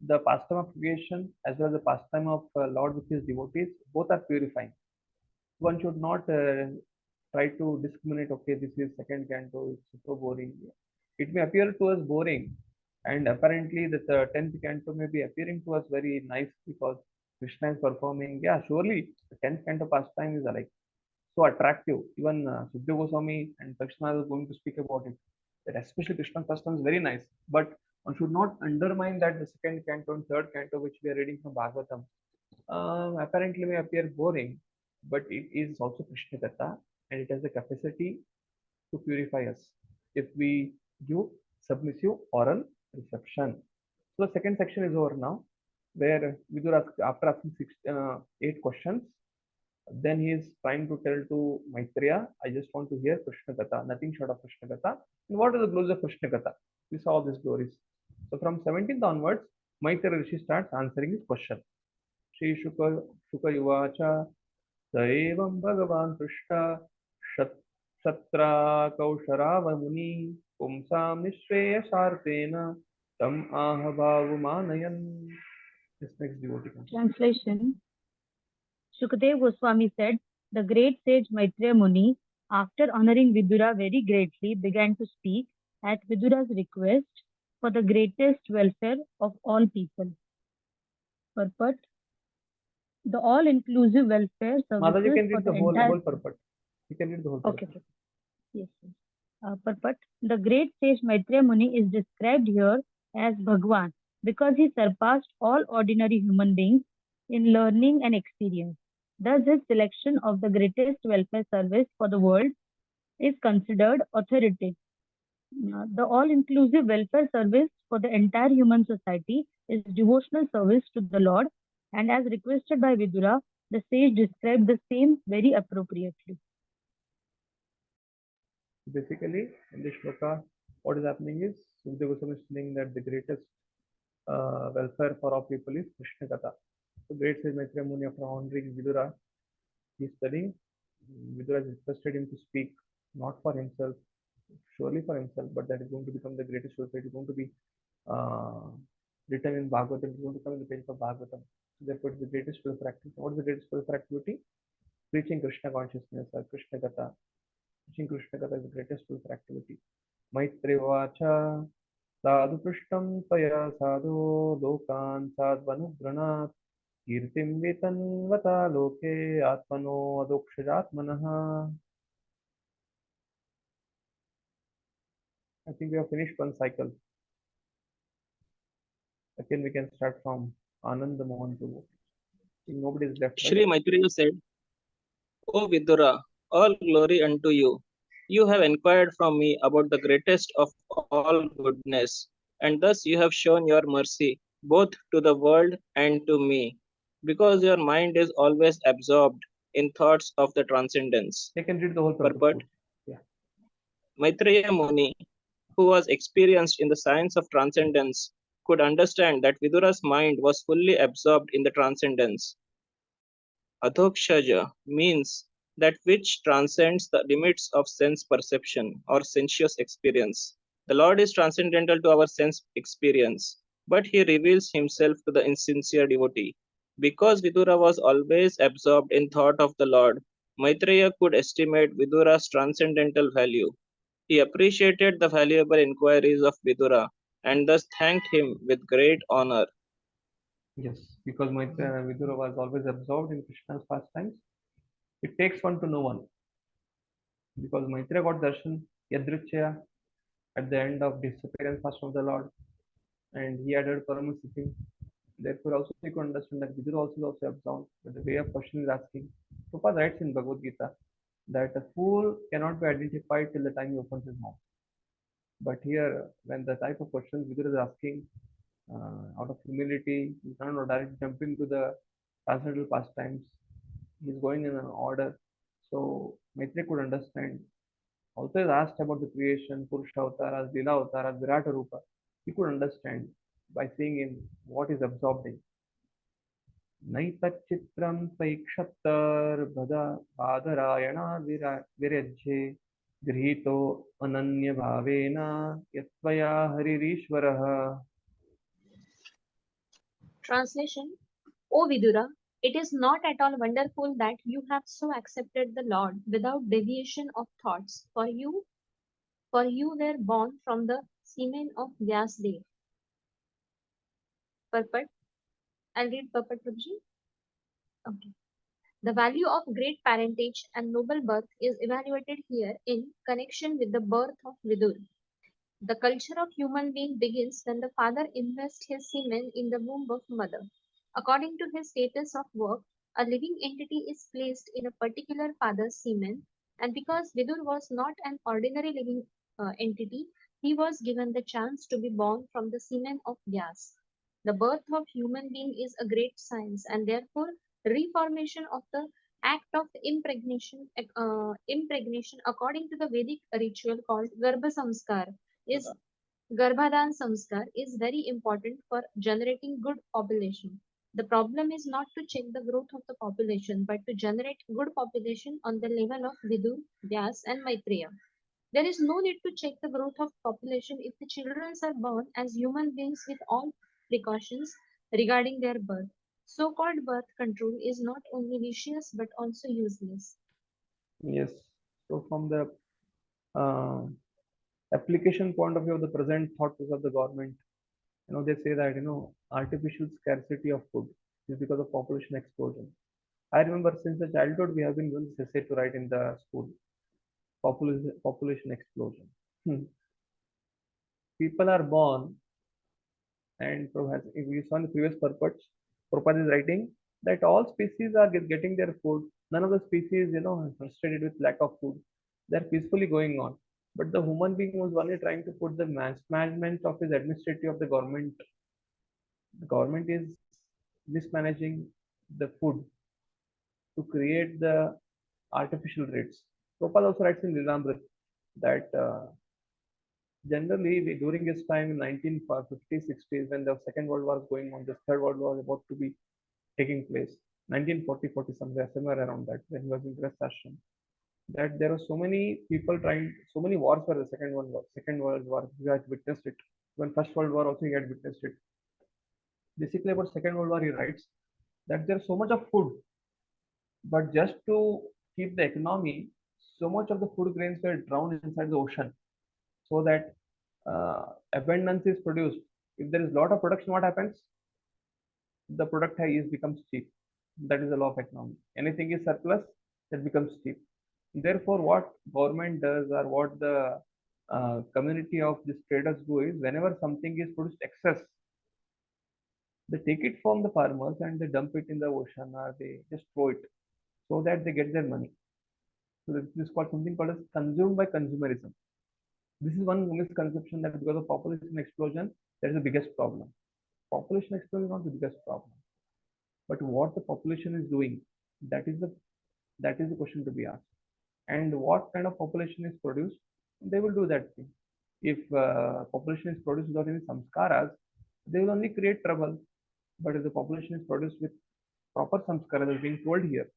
the pastime of creation as well as the pastime of Lord with his devotees, both are purifying. One should not try to discriminate, okay, this is second canto, it's so boring. It may appear to us boring, and apparently the 10th canto may be appearing to us very nice because Krishna is performing. Yeah, surely the 10th canto pastime is like so attractive. Even Sukadeva Goswami and Krishna is going to speak about it. That especially Krishna pastime is very nice, but one should not undermine that the second canto and third canto, which we are reading from Bhagavatam, apparently may appear boring, but it is also Krishna Katha, and it has the capacity to purify us if we give submissive oral reception. So the second section is over now, where Vidura, after asking 8 questions, then he is trying to tell to Maitreya, I just want to hear Krishna Katha, nothing short of Krishna Katha. And what are the glories of Krishna Katha? We saw all these glories. So from 17th onwards, Maitreya Rishi starts answering his question. Shri Shuka स एवं भगवान् पृष्ठ क्षत्रा कौशरावमुनि पुंसां निःश्रेयसार्थेन तम् आह भावमानयन्. This next devotee. Translation. Sukadeva Goswami said, the great sage Maitreya Muni, after honoring Vidura very greatly, began to speak at Vidura's request for the greatest welfare of all people. Purport. The all-inclusive welfare services Mataji can for read the the whole entire... purport. You can read the whole Okay. purport. Yes. Purport. The great sage Maitreya Muni is described here as Bhagwan because he surpassed all ordinary human beings in learning and experience. Thus, his selection of the greatest welfare service for the world is considered authoritative. The all-inclusive welfare service for the entire human society is devotional service to the Lord, and as requested by Vidura, the sage described the same very appropriately. Basically, in this shloka, what is happening is Sukadeva Goswami is saying that the greatest welfare for all people is Krishna Katha. So great sage Maitreya Muni, after honoring Vidura, he is studying. Vidura has requested him to speak not for himself, surely for himself, but that is going to become the greatest truth. It is going to be uh, written in Bhagavatam. It is going to come in the page of Bhagavatam. Therefore, it is the greatest spiritual activity. What is the greatest spiritual activity? Preaching Krishna consciousness or Krishna Gatha. Preaching Krishna Gatha is the greatest spiritual activity. Maitri Vacha Sadhu Prishtam Taya Sadhu Lokan Sadvanugranat Kirtim Vitanvata Loke Atmano Adokshajatmanaha. I think we have finished one cycle. Again, we can start from Anand Mohan Prabhu. Nobody is left, right? Shri Maitreya said, O Vidura, all glory unto you. You have inquired from me about the greatest of all goodness, and thus you have shown your mercy both to the world and to me, because your mind is always absorbed in thoughts of the transcendence. They can read the whole Purport. Yeah. Maitreya Muni, who was experienced in the science of transcendence, could understand that Vidura's mind was fully absorbed in the transcendence. Adhokshaja means that which transcends the limits of sense perception or sensuous experience. The Lord is transcendental to our sense experience, but he reveals himself to the insincere devotee. Because Vidura was always absorbed in thought of the Lord, Maitreya could estimate Vidura's transcendental value. He appreciated the valuable inquiries of Vidura and thus thanked him with great honor. Yes, because Vidura was always absorbed in Krishna's pastimes. It takes one to know one. Because Maitreya got darshan Yadrichya at the end of disappearance fast of the Lord, and he added Paramasiddhi. Therefore, also you can understand that Vidura also absorbed, but the way of question is asking. Prabhupada writes in Bhagavad Gita that a fool cannot be identified till the time he opens his mouth. But here, when the type of questions Vidura is asking, out of humility, he's not directly jumping to the transcendental pastimes. He's going in an order. So Maitreya could understand. Also, is asked about the creation, Purusha Avtaras, Lila Avtaras, Virata Rupa. He could understand by seeing in what is absorbed in. Naitachitram Paikshaptar Bhada Badarayana Virajye Grihito Ananya Bhavena Yatvaya Haririshvaraha. Translation: O Vidura, it is not at all wonderful that you have so accepted the Lord without deviation of thoughts, for you were born from the semen of Vyasdev. Purport. I'll read purport, Prabhuji. Okay. The value of great parentage and noble birth is evaluated here in connection with the birth of Vidur. The culture of human being begins when the father invests his semen in the womb of mother. According to his status of work, a living entity is placed in a particular father's semen, and because Vidur was not an ordinary living entity, he was given the chance to be born from the semen of Vyas. The birth of human being is a great science, and therefore reformation of the act of impregnation according to the Vedic ritual called Garbha Samskar is Garbhadan Samskar is very important for generating good population. The problem is not to check the growth of the population, but to generate good population on the level of Vidur, Vyas, and Maitreya. There is no need to check the growth of population if the children are born as human beings with all precautions regarding their birth. So-called birth control is not only vicious but also useless. Yes. So from the uh, application point of view of the present thought process of the government, they say that artificial scarcity of food is because of population explosion. I remember since the childhood we have been given this essay to write in the school. Population explosion. People are born, and if we saw in the previous purports, Prabhupada is writing that all species are getting their food. None of the species, are frustrated with lack of food. They're peacefully going on. But the human being was only trying to put the management of his administrative of the government. The government is mismanaging the food to create the artificial rates. Prabhupada also writes in Lilamrit that generally during his time in 1950s, 60s, when the Second World War was going on, the Third World War was about to be taking place, 1940, 40 somewhere around that, when he was in Grest Ashram. that there are so many people trying, so many wars for the Second World War. You had witnessed it. When First World War also you had witnessed it. Basically about Second World War, he writes that there's so much of food, but just to keep the economy, so much of the food grains were drowned inside the ocean, so that abundance is produced. If there is a lot of production, what happens? The product is becomes cheap. That is the law of economy. Anything is surplus, that becomes cheap. Therefore, what government does, or what the community of these traders do, is whenever something is produced excess, they take it from the farmers and they dump it in the ocean, or they just throw it, so that they get their money. So this is called something called as consumed by consumerism. This is one misconception, that because of population explosion, that is the biggest problem. Population explosion is not the biggest problem, but what the population is doing, that is the question to be asked. And what kind of population is produced, they will do that thing. If population is produced without any samskaras, they will only create trouble. But if the population is produced with proper samskaras, as being told here,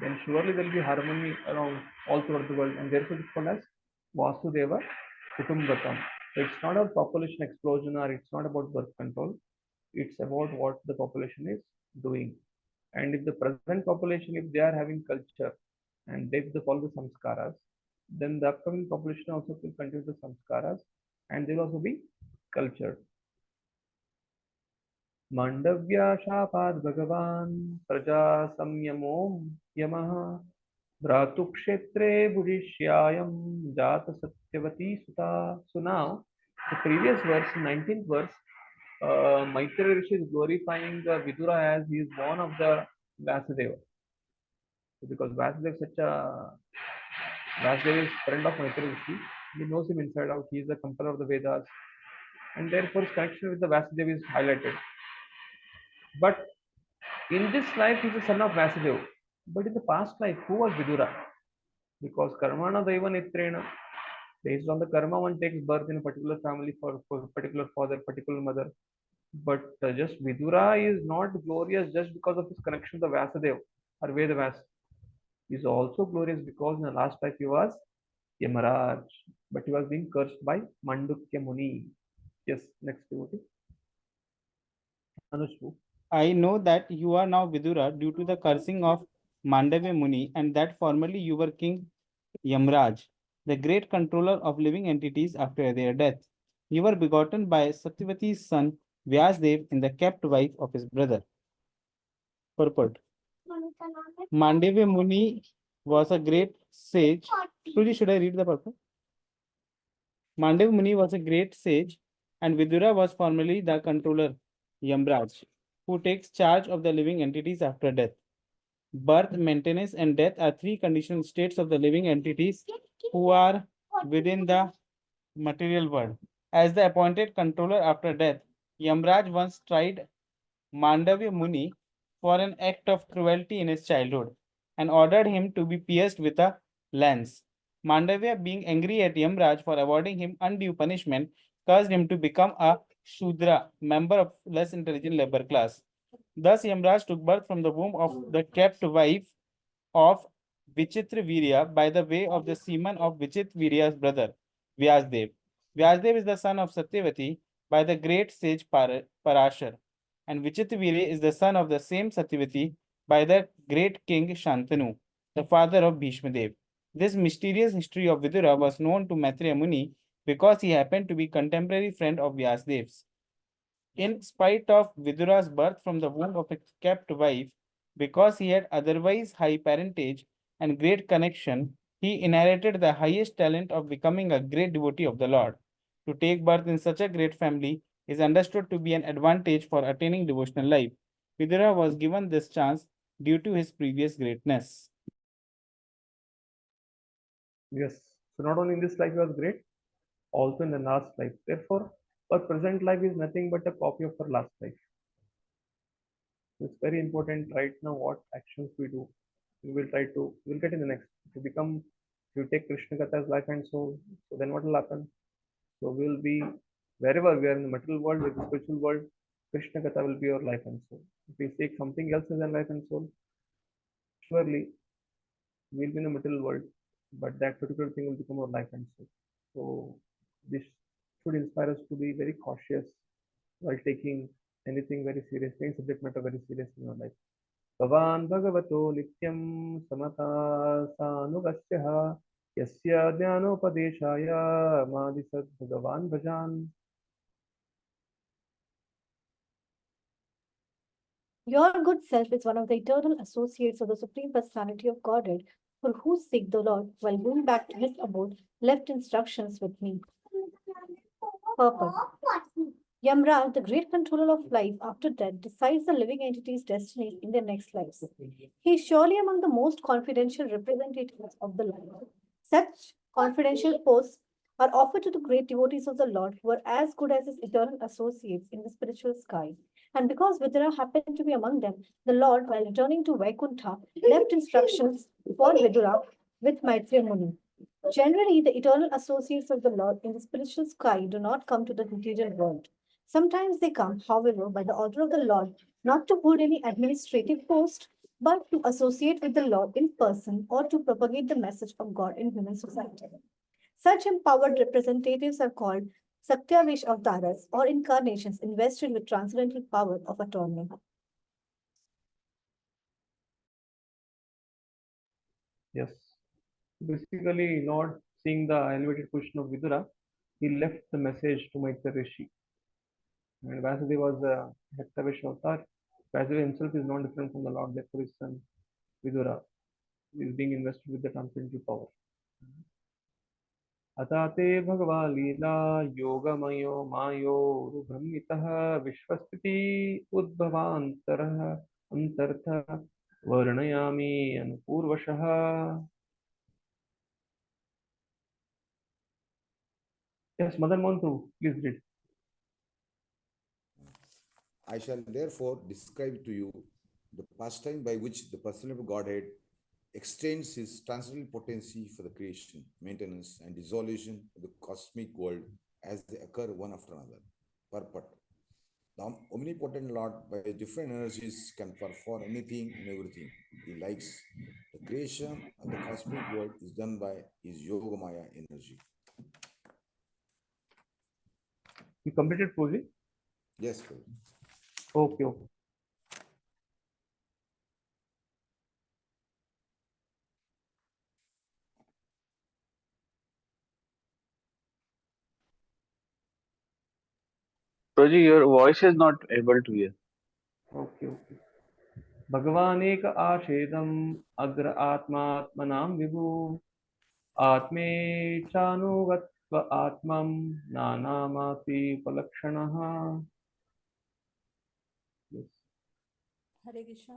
then surely there will be harmony around all throughout the world, and therefore it's called as Vasudeva Kutumbakam. So it's not a population explosion, or it's not about birth control. It's about what the population is doing. And if the present population, if they are having culture and if they follow the samskaras, then the upcoming population also will continue the samskaras, and they will also be cultured. Mandavya Shapad Bhagavan Praja Samyamo Yamaha Bhratukshetre Budishyayam Jata Satyavati Suta. So now, the previous verse, 19th verse, Maitreya Rishi is glorifying Vidura as he is born of the Vasudeva. Because Vasudeva is friend of Maitreya Rishi. He knows him inside out. He is the compiler of the Vedas, and therefore his connection with the Vasudeva is highlighted. But in this life, he is the son of Vasudeva. But in the past life, who was Vidura? Because Karmana Daiva Nitrena, based on the karma, one takes birth in a particular family for particular father, particular mother. But just Vidura is not glorious just because of his connection to Vasudeva or Vedavas. He is also glorious because in the last life he was Yamaraj, but he was being cursed by Mandukya Muni. Yes, next devotee. Anushbu. I know that you are now Vidura due to the cursing of Mandavya Muni, and that formerly you were King Yamraj, the great controller of living entities after their death. You were begotten by Satyavati's son Vyasdev and the kept wife of his brother. Purport. Mandavya Muni was a great sage. Truly, should I read the purport? Mandavya Muni was a great sage, and Vidura was formerly the controller, Yamraj, who takes charge of the living entities after death. Birth, maintenance, and death are three conditional states of the living entities who are within the material world. As the appointed controller after death, Yamraj once tried Mandavya Muni for an act of cruelty in his childhood and ordered him to be pierced with a lance. Mandavya, being angry at Yamraj for avoiding him undue punishment, caused him to become a Shudra, member of less intelligent labor class. Thus, Yamraj took birth from the womb of the kept wife of Vichitravirya by the way of the semen of Vichitravirya's brother, Vyasdev. Vyasdev is the son of Satyavati by the great sage Parashar, and Vichitravirya is the son of the same Satyavati by the great king Shantanu, the father of Bhishmadev. This mysterious history of Vidura was known to Maitreya Muni because he happened to be contemporary friend of Vyasdev's. In spite of Vidura's birth from the womb of a kept wife, because he had otherwise high parentage and great connection, he inherited the highest talent of becoming a great devotee of the Lord. To take birth in such a great family is understood to be an advantage for attaining devotional life. Vidura was given this chance due to his previous greatness. Yes. So not only in this life he was great, also in the last life. Therefore, our present life is nothing but a copy of our last life. So it's very important right now what actions we do. We'll get in the next. To become, if you take Krishna Katha as life and soul, so then what will happen? So we'll be, wherever we are in the material world, with the spiritual world, Krishna Katha will be our life and soul. If we take something else as a life and soul, surely we'll be in the material world. but that particular thing will become our life and soul. So this should inspire us to be very cautious while taking anything very serious, any subject matter very serious in our life. Bhavan Bhagavato Nityam Samata Sanugashyaha Yasya Dhyanopadeshaya Madhisad Bhagavan Bhajan. Your good self is one of the eternal associates of the Supreme Personality of Godhead, for whose sake the Lord, while going back to his abode, left instructions with me. Purpose. Yamraj, the great controller of life after death, decides the living entity's destiny in their next lives. He is surely among the most confidential representatives of the Lord. Such confidential posts are offered to the great devotees of the Lord who are as good as his eternal associates in the spiritual sky. And because Vidura happened to be among them, the Lord, while returning to Vaikuntha, left instructions for Vidura with Maitreya Muni. Generally, the eternal associates of the Lord in the spiritual sky do not come to the material world. Sometimes they come, however, by the order of the Lord, not to hold any administrative post, but to associate with the Lord in person or to propagate the message of God in human society. Such empowered representatives are called Satyavish Avtaras or incarnations invested with transcendental power of attorney. Yes. Basically, Lord, seeing the elevated position of Vidura, he left the message to Maitreya Rishi. And Vasudeva was the Hektavish avatar. Vasudeva himself is not different from the Lord, therefore his son Vidura is being invested with the transcendental power. अताते भगवा लीला योगमयो मायो रुभ्रमितः विश्वस्थिति उद्भवान्तरः अन्तर्थः वर्णयामि अनुपूर्वशः. Yes, Madan Mohan, please read. I shall therefore describe to you the pastime by which the personality of Godhead extends his transcendental potency for the creation, maintenance, and dissolution of the cosmic world as they occur one after another. Purport. The omnipotent Lord, by different energies, can perform anything and everything he likes. The creation of the cosmic world is done by his Yogamaya energy. You completed, Pooji? Yes, Prabhu. Okay. Proji, your voice is not able to hear. Okay. भगवानेक आशेदम् अग्र आत्मात्मनां विभु आत्मेचानुगत्व आत्मं नानामासि उपलक्षणः. Hare Krishna.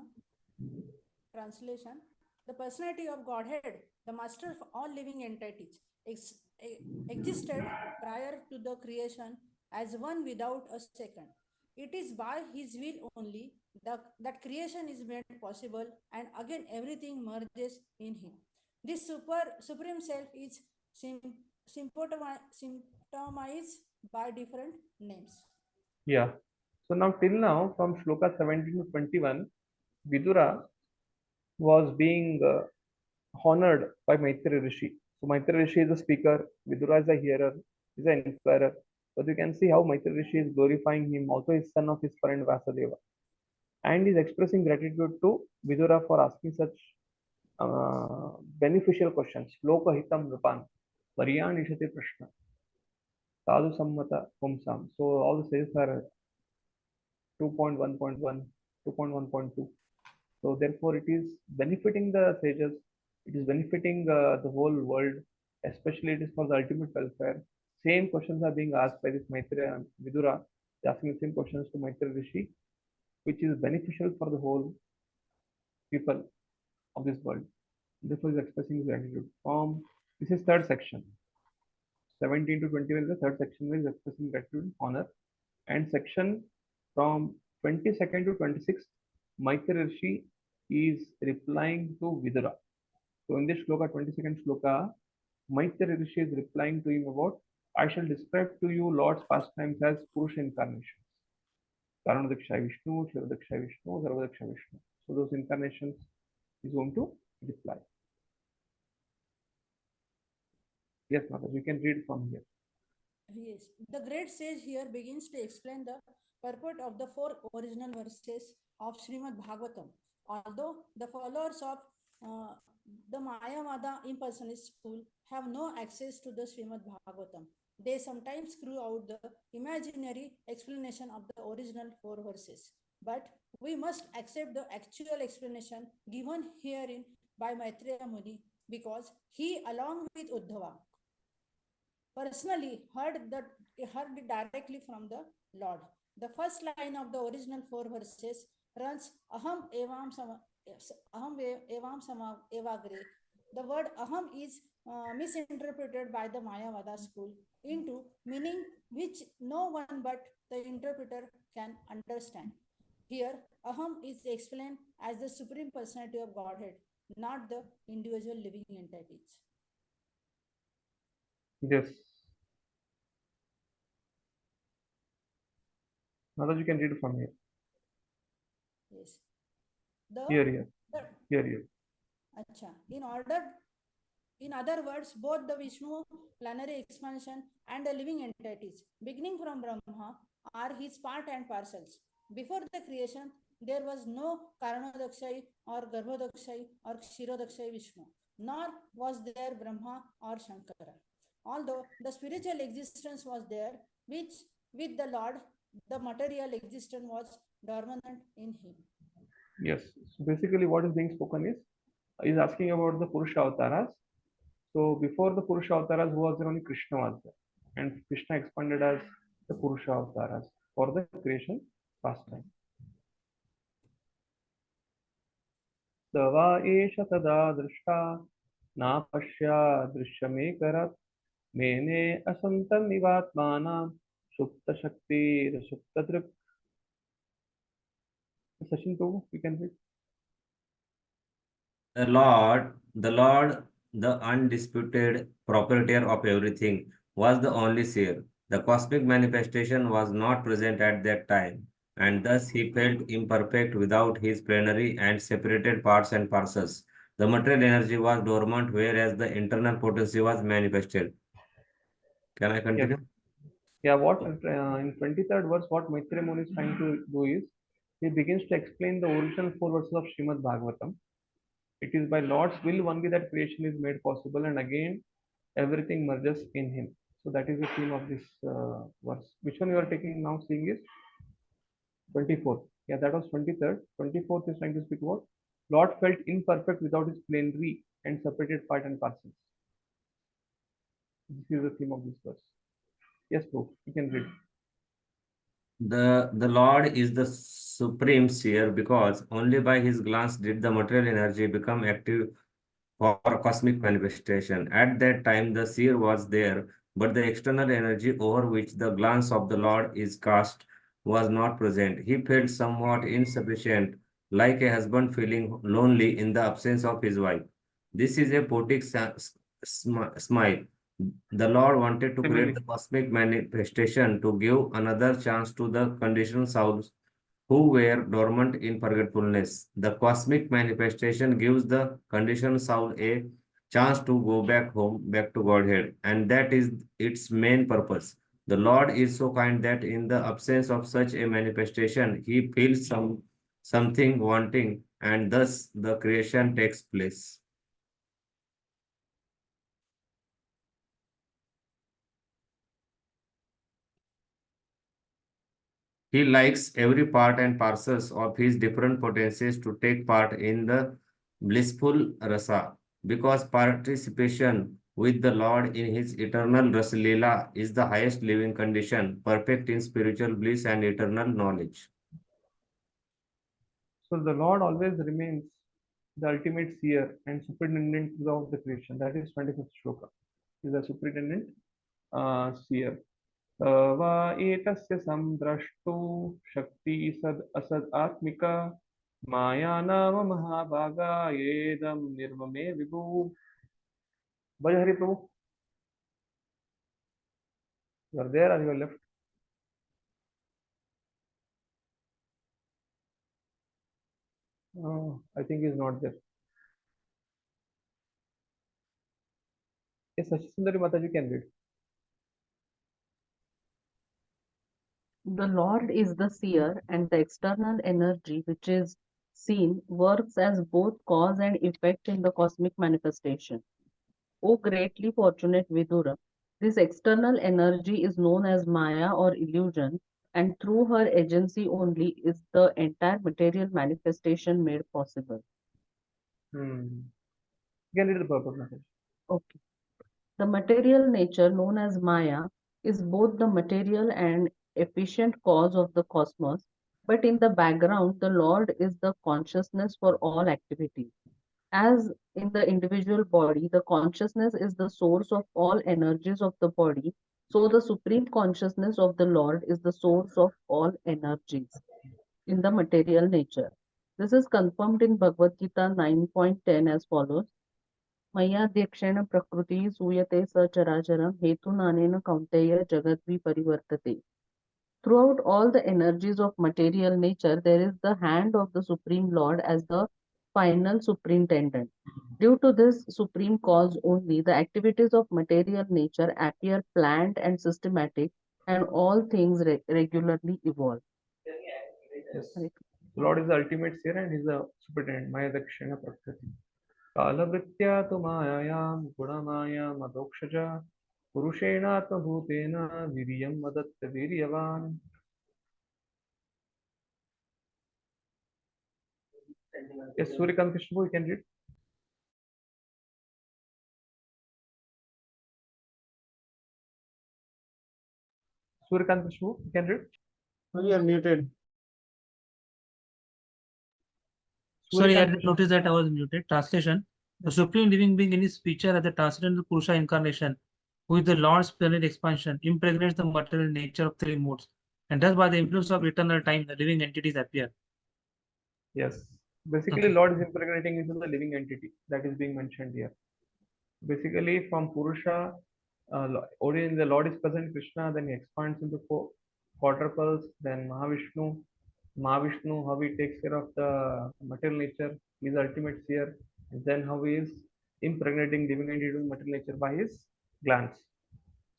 Translation. The personality of Godhead, the master of all living entities, existed prior to the creation as one without a second. It is by his will only that creation is made possible, and again everything merges in him. This supreme self is symptomized by different names. Yeah. So now till now, from Shloka 17 to 21, Vidura was being honored by Maitreya Rishi. So Maitreya Rishi is a speaker, Vidura is a hearer, is an inspirer. But you can see how Maitreya Rishi is glorifying him, also his son of his friend Vasudeva. And is expressing gratitude to Vidura for asking such beneficial questions. Loka hitam rupan, Varyan ishate prashna, sadhu sammata pumsam. So all the sages are 2.1.1, 2.1.2. So therefore it is benefiting the sages, it is benefiting the whole world, especially it is for the ultimate welfare. Same questions are being asked by this Maitreya and Vidura, asking the same questions to Maitreya Rishi, which is beneficial for the whole people of this world. Therefore is expressing his gratitude. This is third section. 17 to 21 is the third section where is expressing gratitude, honor. And section from 22nd to 26th, Maitreya Rishi is replying to Vidura. So in this shloka, 22nd shloka, Maitreya Rishi is replying to him about, I shall describe to you Lord's pastimes as Purusha incarnations. Karanadaksha Vishnu, Shivadaksha Vishnu, Sarvadaksha Vishnu. So, those incarnations is going to reply. Yes, Mataji, you can read from here. Yes, the great sage here begins to explain the purport of the four original verses of Srimad Bhagavatam. Although the followers of uh, the Mayavada impersonalist school have no access to the Srimad Bhagavatam, they sometimes screw out the imaginary explanation of the original four verses. But we must accept the actual explanation given herein by Maitreya Muni because he, along with Uddhava, personally heard it directly from the Lord. The first line of the original four verses runs Aham Sama Evagre. The word Aham is misinterpreted by the Mayavada school into meaning which no one but the interpreter can understand. Here, Aham is explained as the Supreme Personality of Godhead, not the individual living entities. Yes. Mataji, you can read from here. Yes. Here. Acha. In other words, both the Vishnu planetary expansion and the living entities, beginning from Brahma, are his part and parcels. Before the creation, there was no Karanodakshai or Garbhodakshai or Kshirodakshai Vishnu, nor was there Brahma or Shankara. Although the spiritual existence was there, which with the Lord, the material existence was dormant in him. Yes. So basically, what is being spoken is asking about the Purusha avatars. So before the Purusha avatars, who was there? Only Krishna was there, and Krishna expanded as the Purusha avatars for the creation pastime. Sava esha tada drishta na pashya drishyamekarat mene asantam nivatmana supta shakti rasupta drip. Sachin Prabhu, you can read. The Lord, the undisputed proprietor of everything, was the only seer. The cosmic manifestation was not present at that time, and thus he felt imperfect without his plenary and separated parts and parcels. The material energy was dormant, whereas the internal potency was manifested. Can I continue? Yes. Yeah, what in 23rd verse, what Maitreya Muni is trying to do is he begins to explain the original four verses of Srimad Bhagavatam. It is by Lord's will only that creation is made possible, and again everything merges in Him. So that is the theme of this verse. Which one you are taking now? Seeing is 24th. Yeah, that was 23rd. 24th is trying to speak about Lord felt imperfect without His plenary and separated part and parcels. This is the theme of this verse. Yes, bro, you can read. The Lord is the supreme seer because only by his glance did the material energy become active for cosmic manifestation. At that time, the seer was there, but the external energy over which the glance of the Lord is cast was not present. He felt somewhat insufficient, like a husband feeling lonely in the absence of his wife. This is a poetic smile. The Lord wanted to create the cosmic manifestation to give another chance to the conditioned souls who were dormant in forgetfulness. The cosmic manifestation gives the conditioned soul a chance to go back home, back to Godhead, and that is its main purpose. The Lord is so kind that in the absence of such a manifestation, he feels something wanting, and thus the creation takes place. He likes every part and parcels of his different potencies to take part in the blissful rasa, because participation with the Lord in his eternal rasa lila is the highest living condition, perfect in spiritual bliss and eternal knowledge. So the Lord always remains the ultimate seer and superintendent of the creation. That is 25th shloka. He is the superintendent seer. वा एतस्य संद्रष्टु शक्ति सद असद आत्मिका माया नाम महाभागा येदम निर्ममे विभु. Bhaj Hari Prabhu, you are there or you are left? I think he is not there. Yes, Sundari Mataji can read. The Lord is the seer, and the external energy which is seen works as both cause and effect in the cosmic manifestation. O greatly fortunate Vidura, this external energy is known as Maya or illusion, and through her agency only is the entire material manifestation made possible. You can read the purport, Mataji. Okay. The material nature known as Maya is both the material and efficient cause of the cosmos, but in the background, the Lord is the consciousness for all activities. As in the individual body, the consciousness is the source of all energies of the body, so the supreme consciousness of the Lord is the source of all energies in the material nature. This is confirmed in Bhagavad Gita 9.10 as follows. मय्याध्यक्षेण प्रकृतिः सूयते सचराचरं हेतुनानेन कौन्तेय जगद्वि परिवर्तते. Throughout all the energies of material nature, there is the hand of the Supreme Lord as the final superintendent. Due to this supreme cause only, the activities of material nature appear planned and systematic, and all things regularly evolve. Yes. The Lord is the ultimate seer and He is the superintendent. Maya Dakshina Prakriti. कालवृत्त्या तु मायायां गुणमाया मदोक्षजा पुरुषेणात्मभूतेन वीर्यं वदत्त वीर्यवान्. Yes, Suryakant Krishna, you can read. Suryakant Krishna, you can read. You are muted. Sorry, I didn't notice that I was muted. Translation. The Supreme Living Being in his feature as the transcendental Purusha incarnation, who is the Lord's splendid expansion, impregnates the material nature of three modes, and thus by the influence of eternal time, the living entities appear. Yes. Basically, Lord is impregnating into the living entity that is being mentioned here. Basically, from Purusha, origin, the Lord is present Krishna, then he expands into quadruples, then Mahavishnu, how he takes care of the material nature, he is the ultimate seer, and then how he is impregnating living entity into material nature by his glance.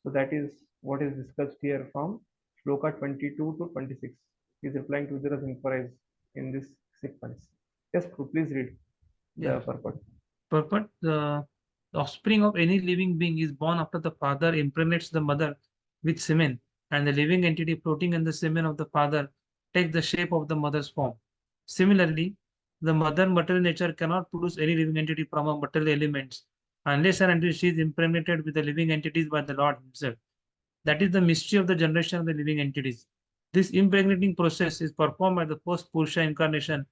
So that is what is discussed here from Shloka 22 to 26. He is replying to Vidura's inquiries in this sequence. Yes, please read the purport. Purport: the offspring of any living being is born after the father impregnates the mother with semen, and the living entity floating in the semen of the father takes the shape of the mother's form. Similarly, the mother material nature cannot produce any living entity from her material elements unless and until she is impregnated with the living entities by the Lord himself. That is the mystery of the generation of the living entities. This impregnating process is performed by the first Purusha incarnation,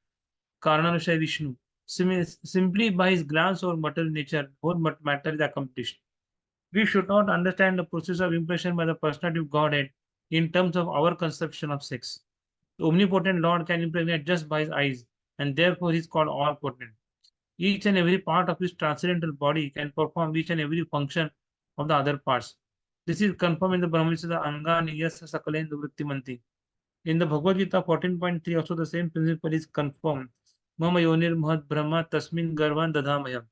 Karananusha Vishnu. Simply by his glance over material nature, whole matter is accomplished. We should not understand the process of impression by the personality of Godhead in terms of our conception of sex. The omnipotent Lord can impregnate just by his eyes, and therefore he is called all-potent. Each and every part of his transcendental body can perform each and every function of the other parts. This is confirmed in the Brahmacharya Angani Yasa Sakalendra Vrittimanti. In the Bhagavad Gita 14.3, also the same principle is confirmed. Mama Yonir Mahad Brahma Tasmin Garvan Dadhamayam.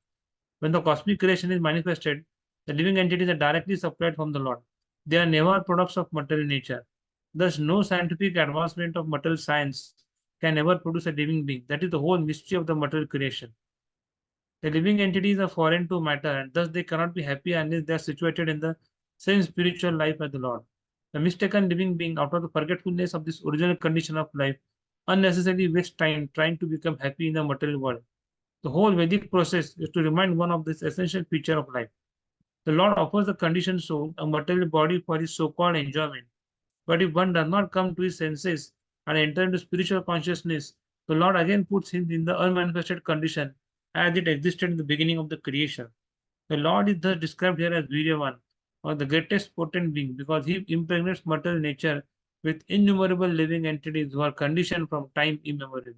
When the cosmic creation is manifested, the living entities are directly supplied from the Lord. They are never products of material nature. Thus, no scientific advancement of material science can ever produce a living being. That is the whole mystery of the material creation. The living entities are foreign to matter, and thus they cannot be happy unless they are situated in the same spiritual life as the Lord. The mistaken living being, out of the forgetfulness of this original condition of life, unnecessarily wastes time trying to become happy in the material world. The whole Vedic process is to remind one of this essential feature of life. The Lord offers the conditioned soul a material body for his so-called enjoyment. But if one does not come to his senses and enter into spiritual consciousness, the Lord again puts him in the unmanifested condition as it existed in the beginning of the creation. The Lord is thus described here as Viryavan, or the greatest potent being, because he impregnates material nature with innumerable living entities who are conditioned from time immemorial.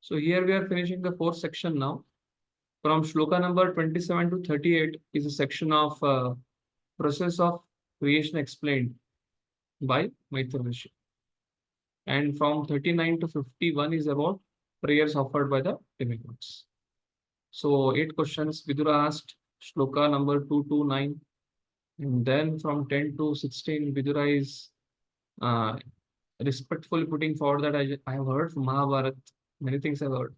So here we are finishing the fourth section now. From shloka number 27 to 38 is a section of process of creation explained by Maitreya Rishi. And from 39 to 51 is about prayers offered by the demigods. So 8 questions Vidura asked, shloka number 2 to 9. And then from 10 to 16, Vidura is respectfully putting forward that I have heard from Mahabharata, many things I've heard.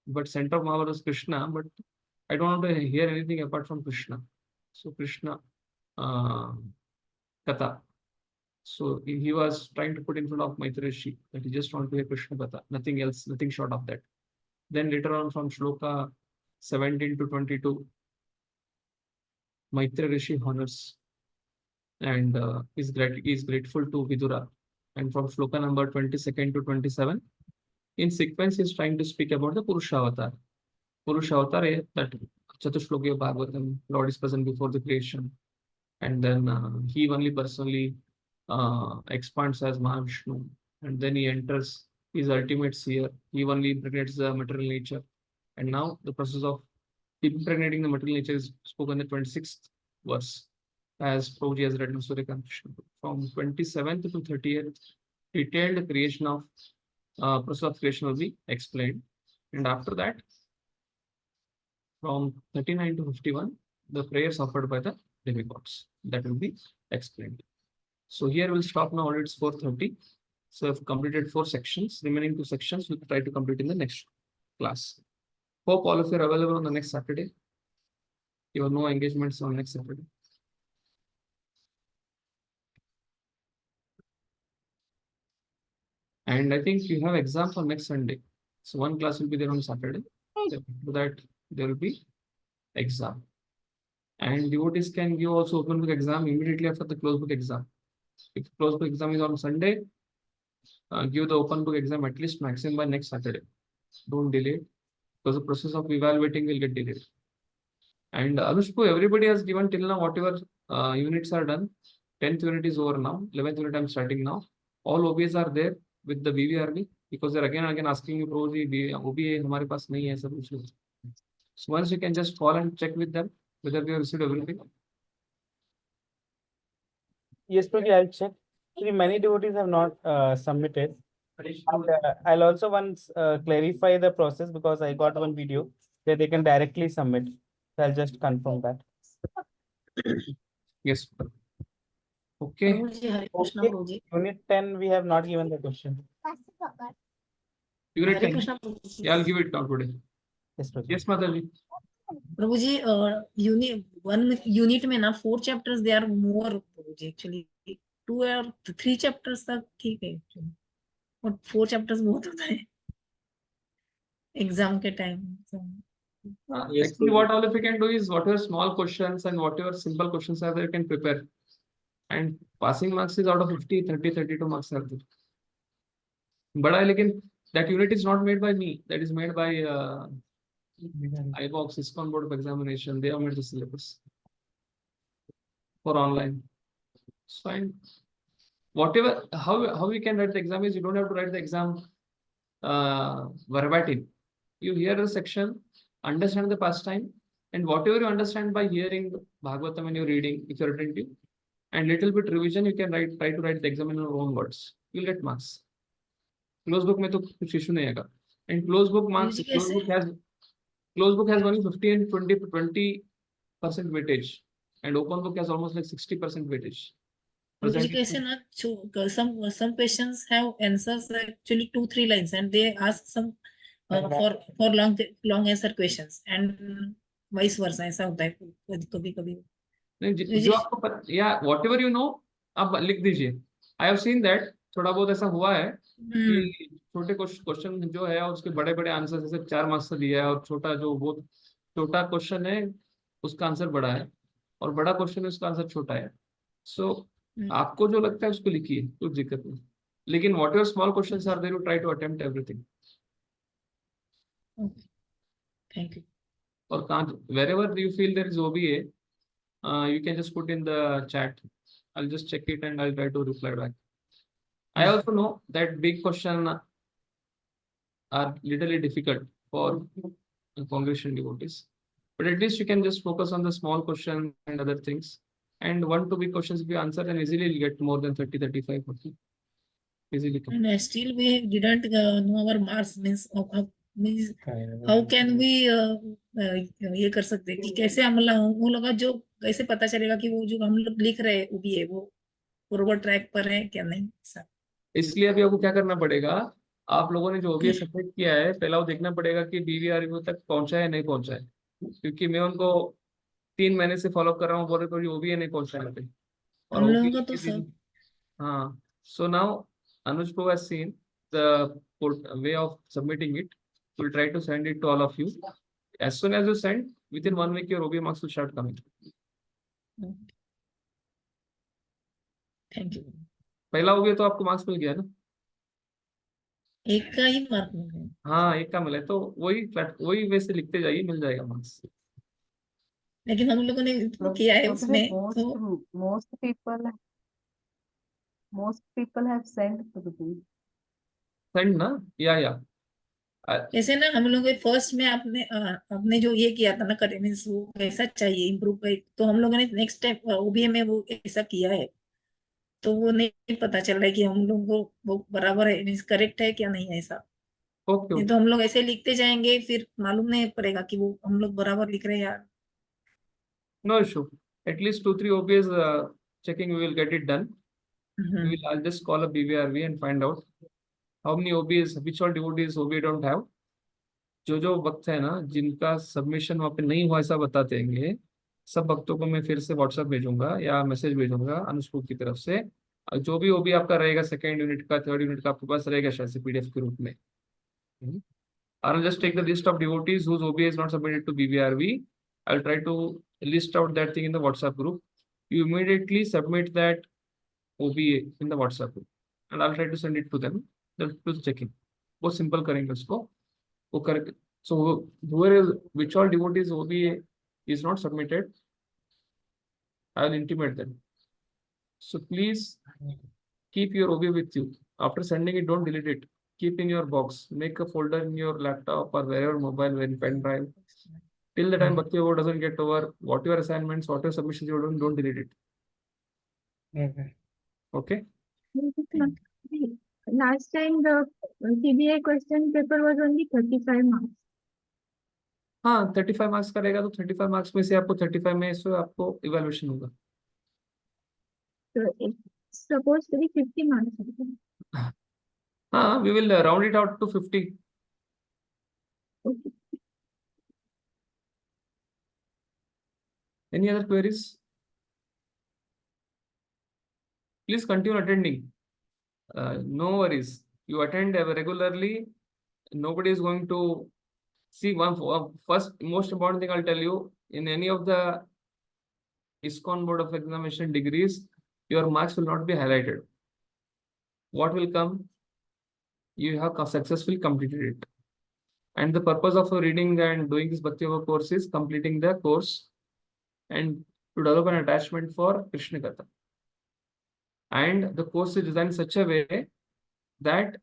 But center of Mahabharata is Krishna, but I don't want to hear anything apart from Krishna. So Krishna Katha. So he was trying to put in front of Maitreya that he just want to hear Krishna Katha, nothing else, nothing short of that. Then later on from shloka 17 to 22, Maitreya Rishi honors and is grateful to Vidura. And from shloka number 22nd to 27, in sequence, he is trying to speak about the Purusha Avatar. Purusha Avatar is that Chatushloki of Bhagavatam, Lord is present before the creation. And then he only personally expands as Mahavishnu. And then he enters his ultimate seer. He only impregnates the material nature. And now the process of impregnating the material nature is spoken in the 26th verse, as Prabhuji has written Surya from 27th to 30th, detailed creation of process of creation will be explained. And after that, from 39 to 51, the prayers offered by the demigods, that will be explained. So here we'll stop now. It's 4:30. So I've completed 4 sections. Remaining 2 sections we'll try to complete in the next class. Hope all of you are available on the next Saturday. You have no engagements on next Saturday. And I think you have exam for next Sunday. So one class will be there on Saturday. After that, there will be exam. And devotees can give also open book exam immediately after the closed book exam. If closed book exam is on Sunday, give the open book exam at least maximum by next Saturday. Don't delay it, because the process of evaluating will get delayed. And Anushpu, everybody has given till now whatever units are done. 10th unit is over now. 11th unit I'm starting now. All OBAs are there with the BVRB, because they're again asking you, Prabhuji, OBA हमारे पास नहीं है सब कुछ. So once you can just call and check with them whether they have received everything. Yes, Prabhuji, I'll check. Many devotees have not submitted. And, I'll also once clarify the process, because I got one video where they can directly submit. So I'll just confirm that. Yes. Okay. Prabhuji. Unit 10, we have not given the question. Unit Hare 10. Krishna, Prabhuji. Yeah, I'll give it now today. Yes, Prabhuji. Yes, Mataji. Prabhuji, one unit में ना 4 chapters they are more Prabhuji, actually 2 or 3 chapters तक ठीक है actually, but 4 chapters बहुत होता है exam के time. Yes, actually, what all of you can do is whatever small questions and whatever simple questions are there, you can prepare. And passing marks is out of 50, 30, 32 marks are there. But that unit is not made by me. That is made by IBOX, ISKCON Board of Examination. They have made the syllabus for online. It's fine. Whatever, how we can write the exam is, you don't have to write the exam verbatim. You hear the section, understand the pastime, and whatever you understand by hearing Bhagavatam and you're reading, if you're attentive, and little bit revision, you can try to write the exam in your own words. You'll get marks. Close book में तो कुछ issue नहीं आएगा. And close book marks, close book has only 50 and 20% weightage, and open book has almost like 60% weightage. कैसे ना some questions have answers actually 2-3 lines, and they ask some for long answer questions, and vice versa ऐसा होता है कभी जो आपको या whatever you know आप लिख दीजिए. I have seen that थोड़ा बहुत ऐसा हुआ है कि छोटे क्वेश्चन जो है उसके बड़े बड़े आंसर, जैसे 4 मार्क्स से दिया है, और छोटा जो बहुत छोटा क्वेश्चन है उसका आंसर बड़ा है, और बड़ा क्वेश्चन है उसका आंसर छोटा है. सो आपको जो लगता है उसको लिखिए, कुछ दिक्कत नहीं. लेकिन whatever small questions are there, you try to attempt everything. Okay. Thank you. Or wherever you feel there is OBA, you can just put in the chat. I'll just check it and I'll try to reply back. I also know that big questions are literally difficult for congregation devotees, but at least you can just focus on the small question and other things. And 1-2 big questions if you answer, then easily you'll get more than 30, 35, 40. easily come. And still we didn't know our marks, means how can we ये कर सकते हैं कि कैसे हम लोग वो लोग जो कैसे पता चलेगा कि वो जो हम लोग लिख रहे हैं वो भी है वो बरोबर ट्रैक पर है क्या नहीं सर? इसलिए अभी आपको क्या करना पड़ेगा, आप लोगों ने जो ओबीए सबमिट किया है पहला वो देखना पड़ेगा कि बीवीआरयू तक पहुंचा है नहीं पहुंचा है, क्योंकि मैं उनको 3 महीने से फॉलो कर रहा हूँ, बोल रहे ओबीए नहीं पहुंचा है अभी। और हम लोगों ओबीए का तो सब हाँ, so now Anuj Prabhu has seen the way of submitting it. We'll try to send it to all of you. As soon as you send, within 1 week your OBE marks will start coming. Thank you. पहला OBE तो आपको marks मिल गया ना? एक का ही mark मिल गया। हाँ, एक का मिला है, तो वही वैसे लिखते जाइए, मिल जाएगा मार्क्स। लेकिन हम लोगों ने किया है उसमें तो most people have sent to the group. Send ना, या ऐसे ना हम लोग फर्स्ट में आपने जो ये किया था ना मीन्स वो कैसा चाहिए इम्प्रूव तो हम लोगों ने नेक्स्ट टाइम ओबीए में वो ऐसा किया है, तो वो नहीं पता चल रहा है कि हम लोग को वो बराबर है मीन्स करेक्ट है क्या नहीं है ऐसा। नहीं तो हम लोग ऐसे लिखते जाएंगे फिर मालूम नहीं पड़ेगा कि वो हम लोग बराबर लिख रहे हैं यार। No issue. At least 2-3 OBS checking we will get it done. I'll just call a BVRV and find out how many OBS, which all devotees OBE don't have. जो भक्त है ना जिनका सबमिशन वहाँ पे नहीं हुआ ऐसा बताते हैं, सब भक्तों को मैं फिर से व्हाट्सएप भेजूंगा या मैसेज भेजूंगा अनुष्पूत की तरफ से। जो भी ओबी आपका रहेगा सेकेंड यूनिट का, थर्ड यूनिट का आपके पास रहेगा शायद से पीडीएफ के रूप में। I'll just take the list of devotees whose OBA is not submitted to BVRV. I'll try to list out that thing in the WhatsApp group. You immediately submit that OBA in the WhatsApp group, and I'll try to send it to them. They'll do the checking. बहुत simple करेंगे उसको, वो कर। So whoever, which all devotees OBA is not submitted, I will intimate them. So please keep your OBA with you. After sending it, don't delete it. Keep in your box. Make a folder in your laptop or wherever mobile, when pen drive. Till the time Bhaktivedanta doesn't get over, whatever assignments, whatever submissions you do, don't delete it. Okay? Last time the CBI question paper was only 35 marks. हाँ, 35 marks का रहेगा तो 35 marks में से आपको 35 में से आपको इवैल्यूएशन होगा। So it's supposed to be 50 marks. हाँ, we will round it out to 50. Okay. Any other queries? Please continue attending. No worries. You attend regularly. Nobody is going to see first most important thing I'll tell you, in any of the ISKCON board of examination degrees, your marks will not be highlighted. What will come? You have successfully completed it. And the purpose of reading and doing this Bhaktivedanta course is completing the course and to develop an attachment for Krishna Katha. And the course is designed in such a way that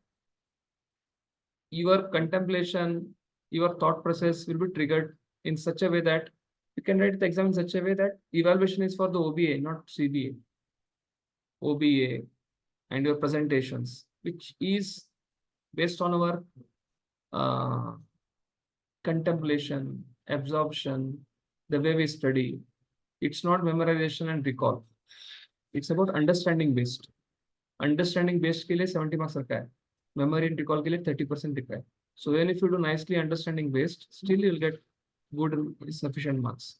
your contemplation, your thought process will be triggered in such a way that you can write the exam in such a way that evaluation is for the OBA, not CBA. OBA and your presentations, which is based on our contemplation, absorption, the way we study. It's not memorization and recall. It's about understanding based. Understanding based के लिए 70 marks रखा है. Memory and recall के लिए 30% लिखा है. So even if you do nicely understanding based, still you'll get good sufficient marks.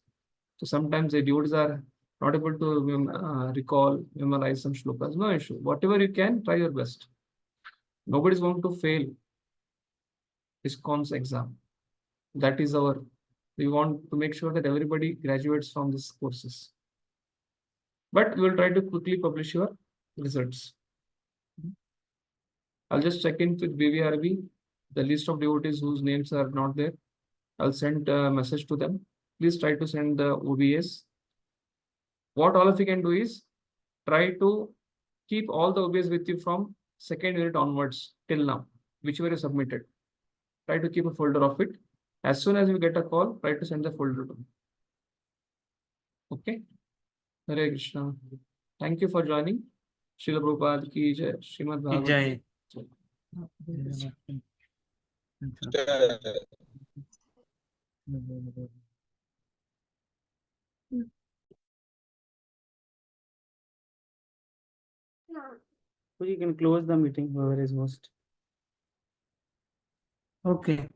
So sometimes the devotees are not able to recall, memorize some shlokas. No issue. Whatever you can, try your best. Nobody is going to fail ISKCON's exam. That is we want to make sure that everybody graduates from these courses. But we will try to quickly publish your results. I'll just check in with BVRB, the list of devotees whose names are not there. I'll send a message to them. Please try to send the OBS. What all of you can do is try to keep all the OBS with you from second unit onwards till now, whichever is submitted. Try to keep a folder of it. As soon as you get a call, try to send the folder to me. Okay? Hare Krishna. Thank you for joining. Srila Prabhupada ki jai. Srimad Bhagavad Jai. So you can close the meeting, whoever is host. Okay.